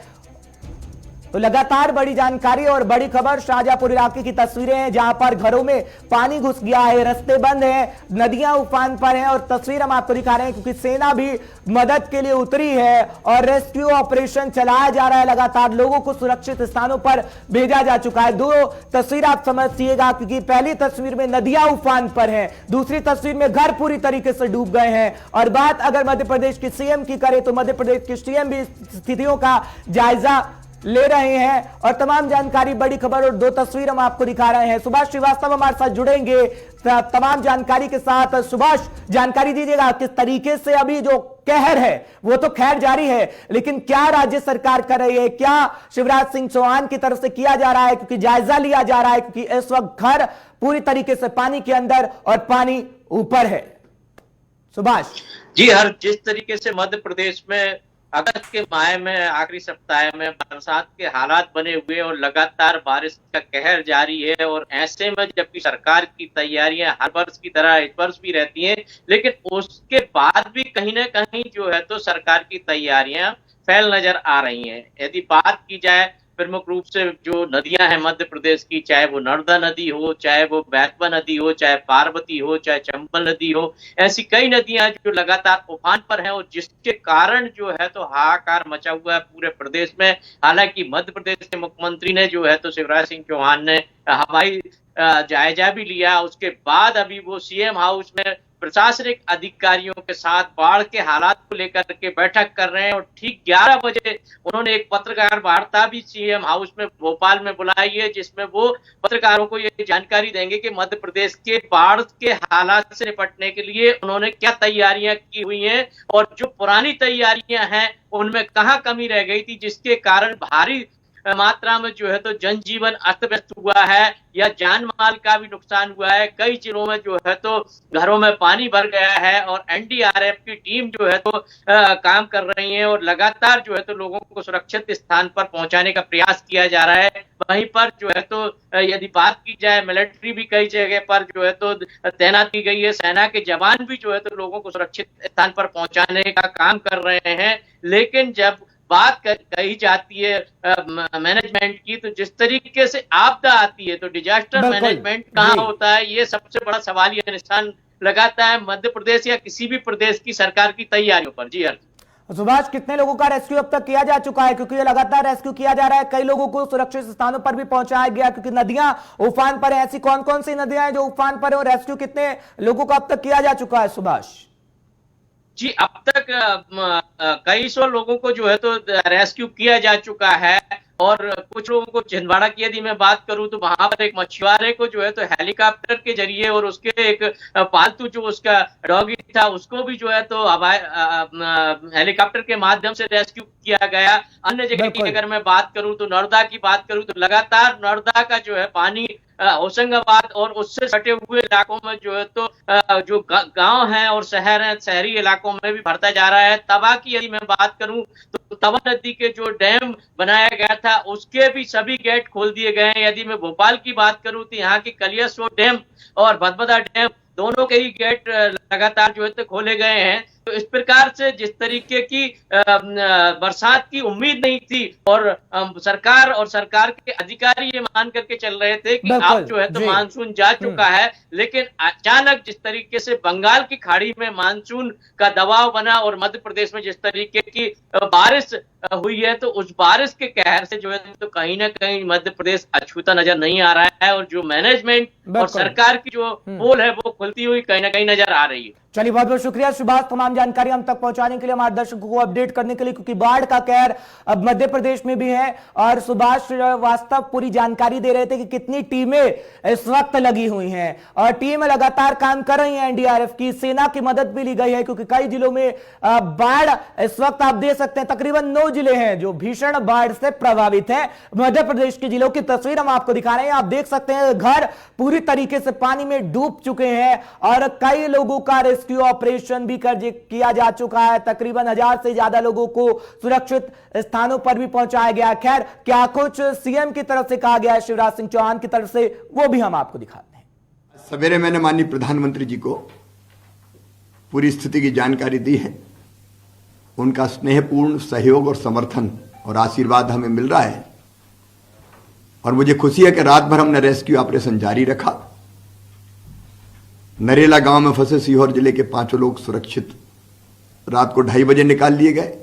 तो लगातार बड़ी जानकारी और बड़ी खबर शाहजहांपुर इलाके की तस्वीरें हैं जहां पर घरों में पानी घुस गया है, रास्ते बंद हैं, नदियां उफान पर हैं। और तस्वीर हम आपको दिखा रहे हैं क्योंकि सेना भी मदद के लिए उतरी है और रेस्क्यू ऑपरेशन चलाया जा रहा है। लगातार लोगों को सुरक्षित स्थानों पर भेजा जा चुका है। 2 तस्वीर आप समझिएगा क्योंकि पहली तस्वीर में नदियां उफान पर हैं, दूसरी तस्वीर में घर पूरी तरीके से डूब गए हैं। और बात अगर मध्य प्रदेश के सीएम की करें तो मध्य प्रदेश के सीएम भी स्थितियों का जायजा ले रहे हैं और तमाम जानकारी, बड़ी खबर और 2 तस्वीर हम आपको दिखा रहे हैं। सुभाष श्रीवास्तव हमारे साथ जुड़ेंगे तमाम जानकारी के साथ। सुभाष, जानकारी दीजिएगा किस तरीके से अभी जो कहर है वो तो खैर जारी है, लेकिन क्या राज्य सरकार कर रही है, क्या शिवराज सिंह चौहान की तरफ से किया जा रहा है क्योंकि जायजा लिया जा रहा है क्योंकि इस वक्त घर पूरी तरीके से पानी के अंदर और पानी ऊपर है। सुभाष जी, हर जिस तरीके से मध्य प्रदेश में अगस्त के माह में आखिरी सप्ताह में बरसात के हालात बने हुए और लगातार बारिश का कहर जारी है और ऐसे में जबकि सरकार की तैयारियां हर वर्ष की तरह इस वर्ष भी रहती हैं, लेकिन उसके बाद भी कहीं ना कहीं जो है तो सरकार की तैयारियां फैल नजर आ रही हैं। यदि बात की जाए प्रमुख रूप से जो नदियां हैं मध्य प्रदेश की, चाहे वो नर्मदा नदी हो, चाहे वो बैतवा नदी हो, चाहे पार्वती हो, चाहे चंबल नदी हो, ऐसी कई नदियां जो लगातार उफान पर हैं और जिसके कारण जो है तो हाहाकार मचा हुआ है पूरे प्रदेश में। हालांकि मध्य प्रदेश के मुख्यमंत्री ने जो है तो शिवराज सिंह चौहान ने हवाई जायजा भी लिया, उसके बाद अभी वो सीएम हाउस में प्रशासनिक अधिकारियों के साथ बाढ़ के हालात को लेकर के बैठक कर रहे हैं और ठीक 11 बजे उन्होंने एक पत्रकार वार्ता भी सीएम हाउस में भोपाल में बुलाई है जिसमें वो पत्रकारों को ये जानकारी देंगे कि मध्य प्रदेश के बाढ़ के हालात से निपटने के लिए उन्होंने क्या तैयारियां की हुई हैं और जो पुरानी तैयारियां हैं उनमें कहां कमी रह गई थी जिसके कारण भारी मात्रा में जो है तो जनजीवन अस्त व्यस्त हुआ है या जान माल का भी नुकसान हुआ है। कई जिलों में जो है तो घरों में पानी भर गया है और एनडीआरएफ की टीम जो है तो काम कर रही है और लगातार जो है तो लोगों को सुरक्षित स्थान पर पहुंचाने का प्रयास किया जा रहा है। वहीं पर जो है तो यदि बात की जाए, मिलिट्री भी कई जगह पर जो है तो तैनात की गई है, सेना के जवान भी जो है तो लोगों को सुरक्षित स्थान पर पहुंचाने का काम कर रहे हैं। लेकिन जब बात कही जाती है मैनेजमेंट की, तो जिस तरीके से आपदा आती है तो डिजास्टर मैनेजमेंट कहाँ होता है, ये सबसे बड़ा सवालिया निशान लगाता है मध्य प्रदेश या किसी भी प्रदेश की सरकार की तैयारियों पर। जी अर्जुन। सुभाष, कितने लोगों का रेस्क्यू अब तक किया जा चुका है? क्योंकि ये लगातार रेस्क्यू किया जा रहा है, कई लोगों को सुरक्षित स्थानों पर भी पहुंचाया गया क्योंकि नदियां उफान पर है। ऐसी कौन कौन सी नदियां हैं जो उफान पर है और रेस्क्यू कितने लोगों का अब तक किया जा चुका है सुभाष? जी, अब तक कई सौ लोगों को जो है तो रेस्क्यू किया जा चुका है और कुछ लोगों को छिंदवाड़ा की यदि मैं बात करूं तो वहां पर एक मछुआरे को जो है तो हेलीकॉप्टर के जरिए और उसके एक पालतू जो उसका डॉगी था उसको भी जो है तो हेलीकॉप्टर के माध्यम से रेस्क्यू किया गया। अन्य जगह की अगर मैं बात करूं तो नर्मदा की बात करूं तो लगातार नर्मदा का जो है पानी होशंगाबाद और उससे सटे हुए इलाकों में जो है तो जो गांव हैं और शहर हैं, शहरी इलाकों में भी बढ़ता जा रहा है। तवा की यदि मैं बात करूं तो तवा नदी के जो डैम बनाया गया था उसके भी सभी गेट खोल दिए गए हैं। यदि मैं भोपाल की बात करूं तो यहाँ की कलियासोत डैम और भदभदा डैम दोनों के ही गेट लगातार जो है तो खोले गए हैं। तो इस प्रकार से जिस तरीके की बरसात की उम्मीद नहीं थी और सरकार और सरकार के अधिकारी ये मान करके चल रहे थे कि अब जो है तो मानसून जा चुका है, लेकिन अचानक जिस तरीके से बंगाल की खाड़ी में मानसून का दबाव बना और मध्य प्रदेश में जिस तरीके की बारिश हुई है तो उस बारिश के कहर से जो है तो कहीं ना कहीं मध्य प्रदेश अछूता नजर नहीं आ रहा है और जो मैनेजमेंट और सरकार की जो पोल है वो खुलती हुई कहीं ना कहीं नजर आ रही है। चलिए, बहुत बहुत शुक्रिया सुभाष तमाम जानकारी हम तक पहुंचाने के लिए, हमारे दर्शकों को अपडेट करने के लिए, क्योंकि बाढ़ का कहर अब मध्य प्रदेश में भी है। और सुभाष वास्तव पूरी जानकारी दे रहे थे कि कितनी टीमें इस वक्त लगी हुई हैं और टीम लगातार काम कर रही हैं। एनडीआरएफ की, सेना की मदद भी ली गई है क्योंकि कई जिलों में बाढ़ इस वक्त आप देख सकते हैं तकरीबन 9 जिले हैं जो भीषण बाढ़ से प्रभावित हैं। मध्य प्रदेश के जिलों की तस्वीर हम आपको दिखा रहे हैं। आप देख सकते हैं घर पूरी तरीके से पानी में डूब चुके हैं और कई लोगों का रेस्क्यू ऑपरेशन भी किया जा चुका है। तकरीबन 1000 से ज्यादा लोगों को सुरक्षित स्थानों पर भी पहुंचाया गया। खैर, क्या कुछ सीएम की तरफ से कहा गया है, शिवराज सिंह चौहान की तरफ से, वो भी हम आपको दिखाते हैं। सवेरे मैंने माननीय प्रधानमंत्री जी को पूरी स्थिति की जानकारी दी है। उनका स्नेहपूर्ण सहयोग और समर्थन और आशीर्वाद हमें मिल रहा है और मुझे खुशी है कि रात भर हमने रेस्क्यू ऑपरेशन जारी रखा। नरेला गांव में फंसे सीहोर जिले के 5 लोग सुरक्षित रात को 2:30 बजे निकाल लिए गए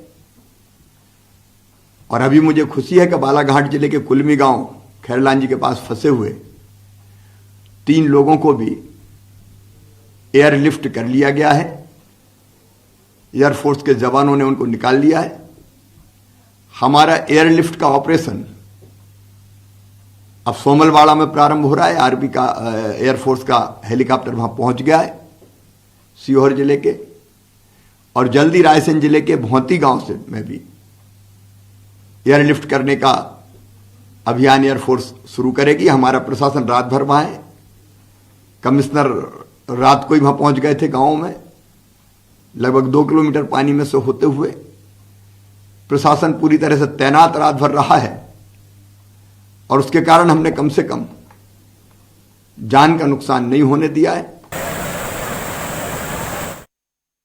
और अभी मुझे खुशी है कि बालाघाट जिले के कुलमी गांव खैरलांजी के पास फंसे हुए 3 लोगों को भी एयरलिफ्ट कर लिया गया है। एयरफोर्स के जवानों ने उनको निकाल लिया है। हमारा एयरलिफ्ट का ऑपरेशन अब सोमलवाड़ा में प्रारंभ हो रहा है। आर्मी का एयरफोर्स का हेलीकॉप्टर वहां पहुंच गया है सीहोर जिले के, और जल्दी रायसेन जिले के भौंती गांव से में भी एयरलिफ्ट करने का अभियान एयरफोर्स शुरू करेगी। हमारा प्रशासन रात भर वहां है। कमिश्नर रात को ही वहां पहुंच गए थे गांव में। लगभग 2 किलोमीटर पानी में से होते हुए प्रशासन पूरी तरह से तैनात रात भर रहा है और उसके कारण हमने कम से कम जान का नुकसान नहीं होने दिया है।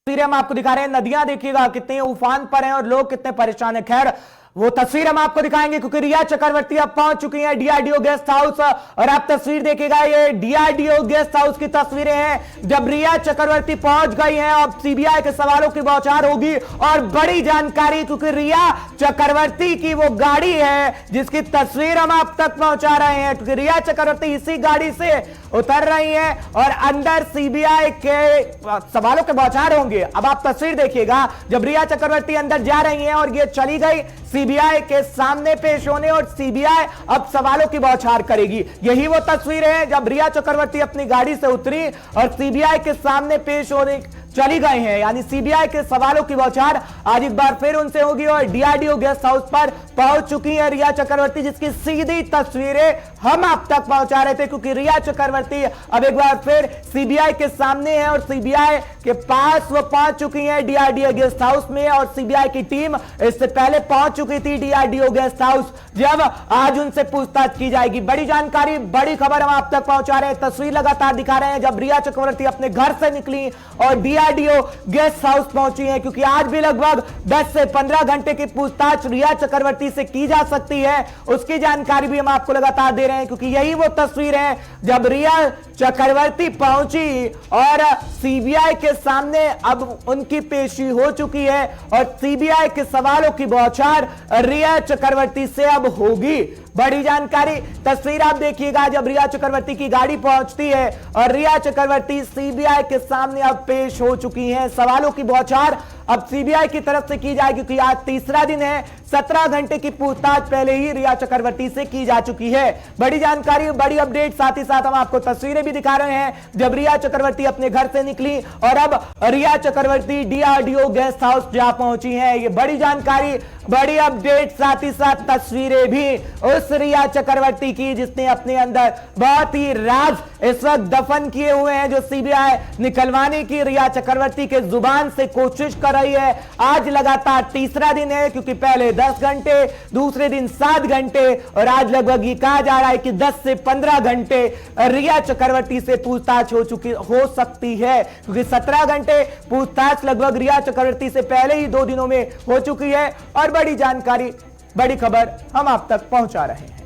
हम आपको दिखा रहे हैं, नदियां देखिएगा कितने उफान पर हैं और लोग कितने परेशान हैं। खैर, वो तस्वीर हम आपको दिखाएंगे क्योंकि रिया चक्रवर्ती अब पहुंच चुकी हैं डीआरडीओ गेस्ट हाउस। और आप तस्वीर देखिएगा, ये डीआरडीओ गेस्ट हाउस की तस्वीरें हैं जब रिया चक्रवर्ती पहुंच गई हैं। अब सीबीआई के सवालों की बौछार होगी और बड़ी जानकारी, क्योंकि रिया चक्रवर्ती की वो गाड़ी है जिसकी तस्वीर हम आप तक पहुंचा रहे हैं, क्योंकि रिया चक्रवर्ती इसी गाड़ी से उतर रही है और अंदर सीबीआई के सवालों के बौछार होंगे। अब आप तस्वीर देखिएगा जब रिया चक्रवर्ती अंदर जा रही हैं और ये चली गई सीबीआई के सामने पेश होने और सीबीआई अब सवालों की बौछार करेगी। यही वो तस्वीर है जब रिया चक्रवर्ती अपनी गाड़ी से उतरी और सीबीआई के सामने पेश होने चली गए हैं। यानी सीबीआई के सवालों की बौछार आज एक बार फिर उनसे होगी और डीआरडीओ गेस्ट हाउस पर पहुंच चुकी है रिया चक्रवर्ती, जिसकी सीधी तस्वीरें हम आप तक पहुंचा रहे थे, क्योंकि रिया चक्रवर्ती अब एक बार फिर सीबीआई के सामने है और सीबीआई के पास वो पहुंच चुकी है डीआरडीओ गेस्ट हाउस में। और सीबीआई की टीम इससे पहले पहुंच चुकी थी डीआरडीओ गेस्ट हाउस, जब आज उनसे पूछताछ की जाएगी। बड़ी जानकारी, बड़ी खबर हम आप तक पहुंचा रहे हैं, तस्वीर लगातार दिखा रहे हैं जब रिया चक्रवर्ती अपने घर से निकली और डीआरडीओ गेस्ट हाउस पहुंची है, क्योंकि आज भी लगभग 10 से 15 घंटे की पूछताछ रिया चक्रवर्ती से की जा सकती है। उसकी जानकारी भी हम आपको लगातार दे रहे हैं, क्योंकि यही वो तस्वीर है जब रिया चक्रवर्ती पहुंची और सीबीआई के सामने अब उनकी पेशी हो चुकी है और सीबीआई के सवालों की बौछार रिया चक्रवर्ती से अब होगी। बड़ी जानकारी, तस्वीर आप देखिएगा जब रिया चक्रवर्ती की गाड़ी पहुंचती है और रिया चक्रवर्ती सीबीआई के सामने अब पेश हो चुकी हैं। सवालों की बौछार अब सीबीआई की तरफ से की जाएगी, क्योंकि आज तीसरा दिन है। 17 घंटे की पूछताछ पहले ही रिया चक्रवर्ती से की जा चुकी है। बड़ी जानकारी, बड़ी अपडेट, साथ ही साथ हम आपको तस्वीरें भी दिखा रहे हैं जब रिया चक्रवर्ती अपने घर से निकली और अब रिया चक्रवर्ती डीआरडीओ गेस्ट हाउस जा पहुंची है। ये बड़ी जानकारी, बड़ी अपडेट, साथ ही साथ तस्वीरें भी उस रिया चक्रवर्ती की जिसने अपने अंदर बहुत ही राज इस वक्त दफन किए हुए हैं, जो सीबीआई निकलवाने की रिया चक्रवर्ती के जुबान से कोशिश कर रही है। आज लगातार तीसरा दिन है, क्योंकि पहले 10 घंटे, दूसरे दिन 7 घंटे और आज लगभग ये कहा जा रहा है कि 10 से 15 घंटे रिया चक्रवर्ती से पूछताछ हो सकती है, क्योंकि 17 घंटे पूछताछ लगभग रिया चक्रवर्ती से पहले ही 2 दिनों में हो चुकी है। और बड़ी जानकारी, बड़ी खबर हम आप तक पहुंचा रहे हैं।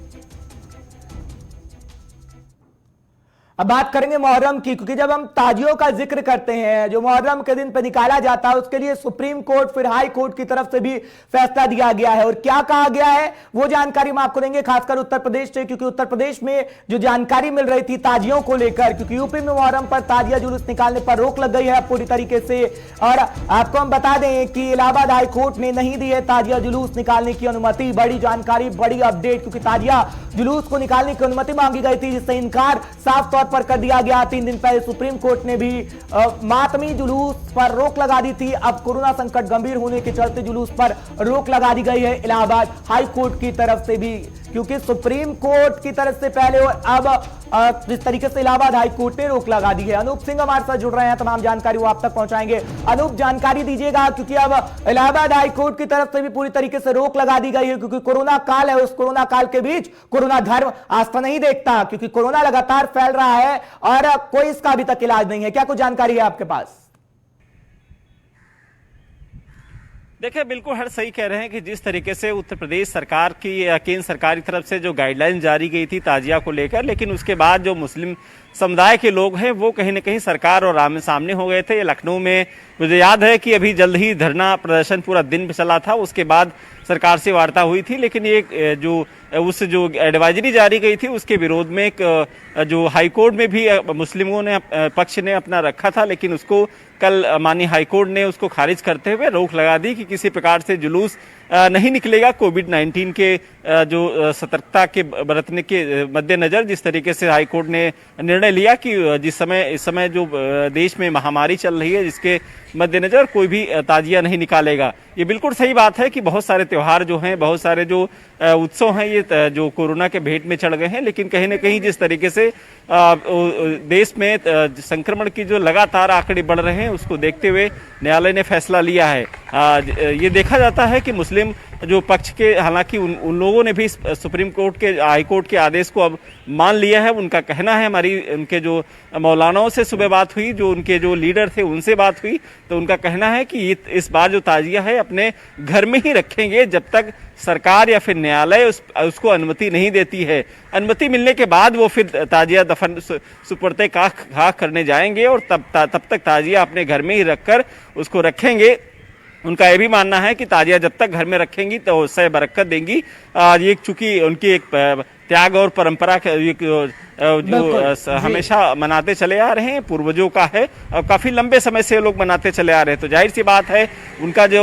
अब बात करेंगे मुहर्रम की, क्योंकि जब हम ताजियों का जिक्र करते हैं जो मुहर्रम के दिन पे निकाला जाता है, उसके लिए सुप्रीम कोर्ट फिर हाई कोर्ट की तरफ से भी फैसला दिया गया है। और क्या कहा गया है वो जानकारी हम आपको देंगे, खासकर उत्तर प्रदेश से, क्योंकि उत्तर प्रदेश में जो जानकारी मिल रही थी ताजियों को लेकर, क्योंकि यूपी में मुहर्रम पर ताजिया जुलूस निकालने पर रोक लग गई है पूरी तरीके से। और आपको हम बता दें कि इलाहाबाद हाई कोर्ट ने नहीं दी है ताजिया जुलूस निकालने की अनुमति। बड़ी जानकारी, बड़ी अपडेट, क्योंकि ताजिया जुलूस को निकालने की अनुमति मांगी गई थी, जिससे इनकार साफ तौर पर कर दिया गया। 3 दिन पहले सुप्रीम कोर्ट ने भी मातमी जुलूस पर रोक लगा दी थी। अब कोरोना संकट गंभीर होने के चलते जुलूस पर रोक लगा दी गई है इलाहाबाद हाई कोर्ट की तरफ से भी, क्योंकि सुप्रीम कोर्ट की तरफ से पहले अब जिस तरीके से इलाहाबाद हाई कोर्ट ने रोक लगा दी है। अनूप सिंह हमारे साथ जुड़ रहे हैं, तमाम जानकारी वो आप तक पहुंचाएंगे। अनूप, जानकारी दीजिएगा, क्योंकि अब इलाहाबाद हाई कोर्ट की तरफ से भी पूरी तरीके से रोक लगा दी गई है, क्योंकि कोरोना काल है। उस कोरोना काल के बीच कोरोना धर्म आस्था नहीं देखता, क्योंकि कोरोना लगातार फैल रहा है और कोई इसका अभी तक इलाज नहीं है। क्या कुछ जानकारी है आपके पास? देखिए, बिल्कुल हर सही कह रहे हैं कि जिस तरीके से उत्तर प्रदेश सरकार की केंद्र सरकार की तरफ से जो गाइडलाइन जारी गई थी ताजिया को लेकर, लेकिन उसके बाद जो मुस्लिम समुदाय के लोग हैं वो कहीं ना कहीं सरकार और आमने सामने हो गए थे। लखनऊ में मुझे याद है कि अभी जल्द ही धरना प्रदर्शन पूरा दिन चला था, उसके बाद सरकार से वार्ता हुई थी, लेकिन ये जो एडवाइजरी जारी गई थी उसके विरोध में जो हाईकोर्ट में भी मुस्लिमों ने पक्ष ने अपना रखा था, लेकिन उसको कल माननीय हाईकोर्ट ने उसको खारिज करते हुए रोक लगा दी कि किसी प्रकार से जुलूस नहीं निकलेगा। कोविड-19 के जो सतर्कता के बरतने के मद्देनजर जिस तरीके से हाईकोर्ट ने निर्णय लिया कि इस समय जो देश में महामारी चल रही है, जिसके मद्देनजर कोई भी ताजिया नहीं निकालेगा। ये बिल्कुल सही बात है कि बहुत सारे त्योहार जो हैं, बहुत सारे जो उत्सव हैं, ये जो कोरोना के भेंट में चढ़ गए हैं, लेकिन कहीं ना कहीं जिस तरीके से देश में संक्रमण की जो लगातार आंकड़े बढ़ रहे हैं, उसको देखते हुए न्यायालय ने फैसला लिया है। ये देखा जाता है कि मुस्लिम जो पक्ष के, हालांकि उन लोगों ने भी सुप्रीम कोर्ट के, हाई कोर्ट के आदेश को अब मान लिया है। उनका कहना है, उनके जो मौलानाओं से सुबह बात हुई, जो उनके जो लीडर थे उनसे बात हुई, तो उनका कहना है कि इस बार जो ताजिया है अपने घर में ही रखेंगे जब तक सरकार या फिर न्यायालय उसको अनुमति नहीं देती है। अनुमति मिलने के बाद वो फिर ताजिया दफन सुपुर्दे खाक करने जाएंगे और तब तक ताजिया अपने घर में ही रखकर उसको रखेंगे। उनका यह भी मानना है कि ताजिया जब तक घर में रखेंगी तो उससे बरकत देंगी। ये चूंकि उनकी एक त्याग और परंपरा जो हमेशा मनाते चले आ रहे हैं, पूर्वजों का है और काफी लंबे समय से लोग मनाते चले आ रहे हैं। तो जाहिर सी बात है उनका जो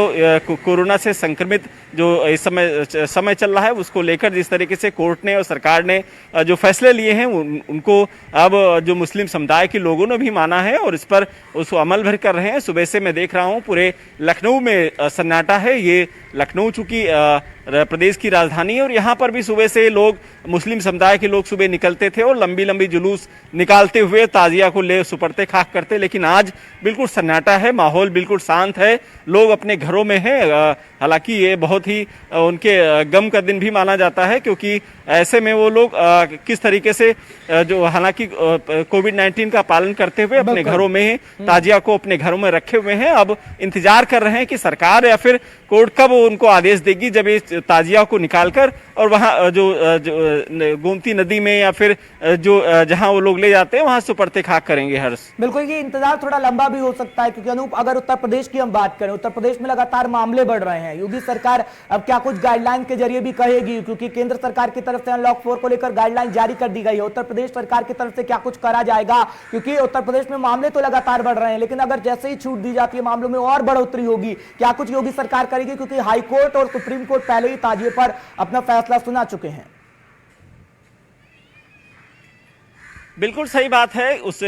कोरोना से संक्रमित जो इस समय चल रहा है उसको लेकर जिस तरीके से कोर्ट ने और सरकार ने जो फैसले लिए हैं उनको अब जो मुस्लिम समुदाय के लोगों ने भी माना है और इस पर उसको अमल भर कर रहे हैं। सुबह से मैं देख रहा हूं पूरे लखनऊ में सन्नाटा है। ये लखनऊ चूंकि प्रदेश की राजधानी है और यहाँ पर भी सुबह से लोग, मुस्लिम समुदाय के लोग सुबह निकलते थे और लंबी लंबी जुलूस निकालते हुए ताजिया को ले सुपरते खाक करते, लेकिन आज बिल्कुल सन्नाटा है, माहौल बिल्कुल शांत है, लोग अपने घरों में हैं। हालांकि ये बहुत ही उनके गम का दिन भी माना जाता है क्योंकि ऐसे में वो लोग किस तरीके से जो हालांकि कोविड-19 का पालन करते हुए अपने घरों में ताजिया को अपने घरों में रखे हुए हैं। अब इंतजार कर रहे हैं कि सरकार या फिर कोर्ट कब उनको आदेश देगी जब इस ताजिया को निकालकर और वहां जो गोमती नदी में या फिर जो जहां वो लोग ले जाते हैं वहां सुपरते खाक करेंगे। हर्ष, बिल्कुल, ये इंतजार थोड़ा लंबा भी हो सकता है क्योंकि अनूप, अगर उत्तर प्रदेश की हम बात करें, उत्तर प्रदेश में लगातार मामले बढ़ रहे हैं। योगी सरकार अब क्या कुछ गाइडलाइन के जरिए भी कहेगी, क्योंकि केंद्र सरकार की तरफ से अनलॉक 4 को लेकर गाइडलाइन जारी कर दी गई है। उत्तर प्रदेश सरकार की तरफ से क्या कुछ करा जाएगा, क्योंकि उत्तर प्रदेश में मामले तो लगातार बढ़ रहे हैं, लेकिन अगर जैसे ही छूट दी जाती है मामलों में और बढ़ोतरी होगी, क्या कुछ योगी सरकार करेगी, क्योंकि हाईकोर्ट और सुप्रीम कोर्ट पहले ही ताजिए पर अपना फैसला सुना चुके हैं। बिल्कुल सही बात है। उस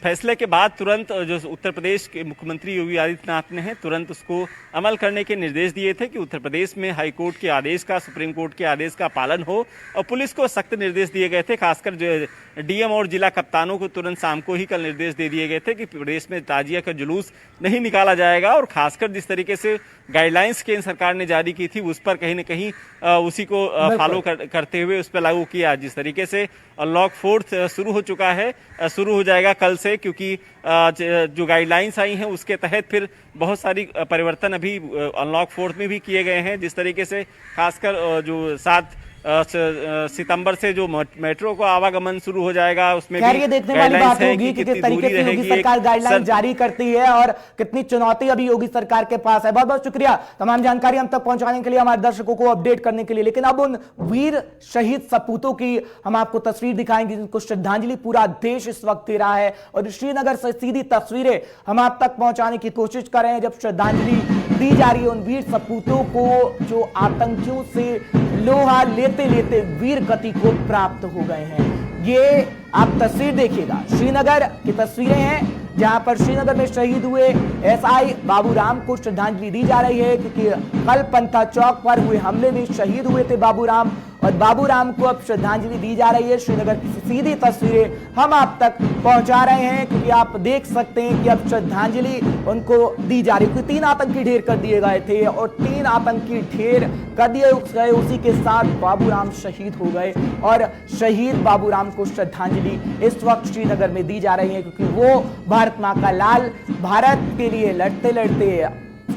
फैसले के बाद तुरंत जो उत्तर प्रदेश के मुख्यमंत्री योगी आदित्यनाथ ने तुरंत उसको अमल करने के निर्देश दिए थे कि उत्तर प्रदेश में हाई कोर्ट के आदेश का, सुप्रीम कोर्ट के आदेश का पालन हो और पुलिस को सख्त निर्देश दिए गए थे। खासकर जो डीएम और जिला कप्तानों को तुरंत शाम को ही कल निर्देश दे दिए गए थे कि प्रदेश में ताजिया का जुलूस नहीं निकाला जाएगा और खासकर जिस तरीके से गाइडलाइंस केंद्र सरकार ने जारी की थी उस पर कहीं ना कहीं उसी को फॉलो करते हुए उस पर लागू किया। जिस तरीके से अनलॉक 4 शुरू हो चुका है, शुरू हो जाएगा कल से, क्योंकि जो गाइडलाइंस आई हैं उसके तहत फिर बहुत सारी परिवर्तन अभी अनलॉक 4 में भी किए गए हैं। जिस तरीके से खासकर जो 7 सितंबर से जो मेट्रो को आवागमन शुरू हो जाएगा उसमें भी ये देखने वाली बात होगी कि किस तरीके से योगी सरकार गाइडलाइन जारी करती है और कितनी चुनौती अभी योगी सरकार के पास है। बहुत बहुत शुक्रिया तमाम जानकारी हम तक पहुंचाने के लिए, हमारे दर्शकों को अपडेट करने के लिए। लेकिन अब उन वीर शहीद सपूतों की हम आपको तस्वीर दिखाएंगे जिनको श्रद्धांजलि पूरा देश इस वक्त दे रहा है और श्रीनगर से सीधी तस्वीरें हम आप तक पहुंचाने की कोशिश कर रहे हैं जब श्रद्धांजलि दी जा रही है उन वीर सपूतों को जो आतंकियों से लोहा लेते लेते वीर गति को प्राप्त हो गए हैं। ये आप तस्वीर देखिएगा, श्रीनगर की तस्वीरें हैं जहां पर श्रीनगर में शहीद हुए एसआई बाबूराम को श्रद्धांजलि दी जा रही है, क्योंकि कल पंथा चौक पर हुए हमले में शहीद हुए थे बाबूराम और बाबूराम को अब श्रद्धांजलि दी जा रही है। श्रीनगर की सीधी तस्वीरें हम आप तक पहुंचा रहे हैं क्योंकि आप देख सकते हैं कि अब श्रद्धांजलि उनको दी जा रही है। 3 आतंकी ढेर कर दिए गए थे और 3 आतंकी ढेर कर दिए गए, उसी के साथ बाबूराम शहीद हो गए और शहीद बाबूराम को श्रद्धांजलि इस वक्त श्रीनगर में दी जा रही है क्योंकि वो भारत मां का लाल भारत के लिए लड़ते लड़ते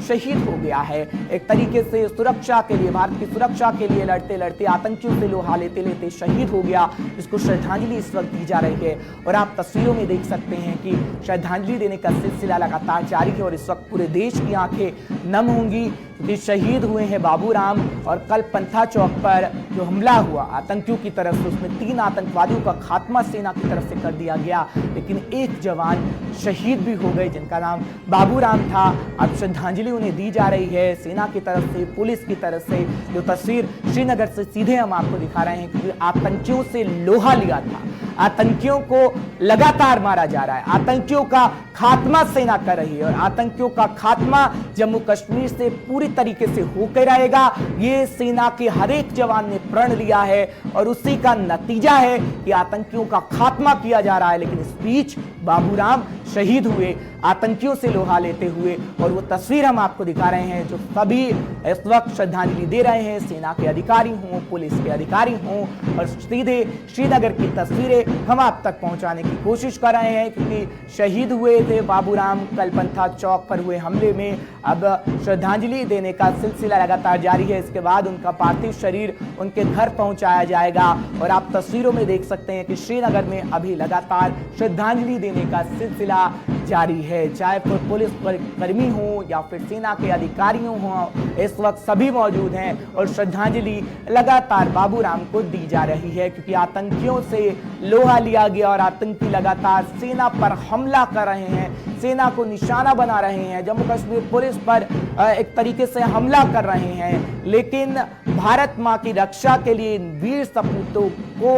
शहीद हो गया है। एक तरीके से सुरक्षा के लिए, भारत की सुरक्षा के लिए लड़ते लड़ते आतंकियों से लोहा लेते लेते शहीद हो गया, जिसको श्रद्धांजलि इस वक्त दी जा रही है। और आप तस्वीरों में देख सकते हैं कि श्रद्धांजलि देने का सिलसिला लगातार जारी है और इस वक्त पूरे देश की आंखें नम होंगी क्योंकि शहीद हुए हैं बाबूराम और कल पंथा चौक पर जो हमला हुआ आतंकियों की तरफ से उसमें 3 आतंकवादियों का खात्मा सेना की तरफ से कर दिया गया, लेकिन एक जवान शहीद भी हो गए जिनका नाम बाबूराम था। अब श्रद्धांजलि उन्हें दी जा रही है सेना की तरफ से, पुलिस की तरफ से। जो तस्वीर श्रीनगर से सीधे हम आपको दिखा रहे हैं क्योंकि आतंकियों से लोहा लिया था, आतंकियों को लगातार मारा जा रहा है, आतंकियों का खात्मा सेना कर रही है और आतंकियों का खात्मा जम्मू कश्मीर से पूरी तरीके से होकर रहेगा। ये सेना के हर एक जवान ने प्रण लिया है और उसी का नतीजा है कि आतंकियों का खात्मा किया जा रहा है। लेकिन इस बीच बाबूराम शहीद हुए आतंकियों से लोहा लेते हुए और वो तस्वीर हम आपको दिखा रहे हैं जो सभी इस वक्त श्रद्धांजलि दे रहे हैं, सेना के अधिकारी हों, पुलिस के अधिकारी हों और सीधे श्रीनगर की तस्वीरें हम आप तक पहुंचाने की कोशिश कर रहे हैं क्योंकि शहीद हुए थे बाबूराम कल पंथा चौक पर हुए हमले में। अब श्रद्धांजलि देने का सिलसिला लगातार जारी है, इसके बाद उनका पार्थिव शरीर उनके घर पहुंचाया जाएगा और आप तस्वीरों में देख सकते हैं कि श्रीनगर में अभी लगातार श्रद्धांजलि देने का सिलसिला जारी है, चाहे फिर पुलिस कर्मी हो या फिर सेना के अधिकारी हों, इस वक्त सभी मौजूद हैं और श्रद्धांजलि लगातार बाबूराम को दी जा रही है, क्योंकि आतंकियों से लोहा लिया गया और आतंकी लगातार सेना पर हमला कर रहे हैं, सेना को निशाना बना रहे हैं, जम्मू कश्मीर पुलिस पर एक तरीके से हमला कर रहे हैं। लेकिन भारत मां की रक्षा के लिए इन वीर सपूतों को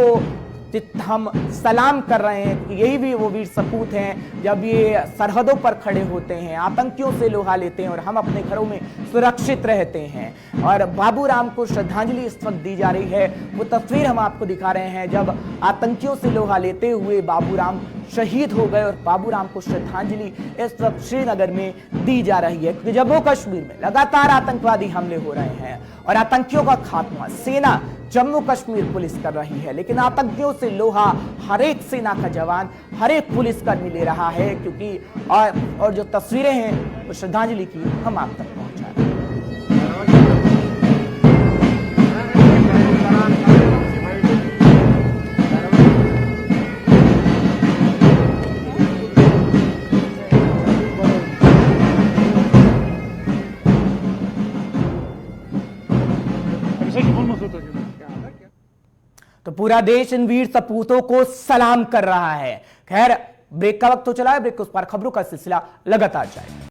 हम सलाम कर रहे हैं। यही भी वो वीर सपूत हैं जब ये सरहदों पर खड़े होते हैं, आतंकियों से लोहा लेते हैं और हम अपने घरों में सुरक्षित रहते हैं। और बाबूराम को श्रद्धांजलि इस वक्त दी जा रही है, वो तस्वीर हम आपको दिखा रहे हैं जब आतंकियों से लोहा लेते हुए बाबूराम शहीद हो गए और बाबूराम को श्रद्धांजलि इस वक्त श्रीनगर में दी जा रही है, क्योंकि जम्मू कश्मीर में लगातार आतंकवादी हमले हो रहे हैं और आतंकियों का खात्मा सेना जम्मू कश्मीर पुलिस कर रही है। लेकिन आतंकियों से लोहा हर एक सेना का जवान, हर एक पुलिसकर्मी ले रहा है, क्योंकि और जो तस्वीरें हैं वो श्रद्धांजलि की हम आप तक पहुंचा रहे हैं। तो पूरा देश इन वीर सपूतों को सलाम कर रहा है। खैर, ब्रेक का वक्त तो चला है, ब्रेक के उस पार खबरों का सिलसिला लगातार जाएगा।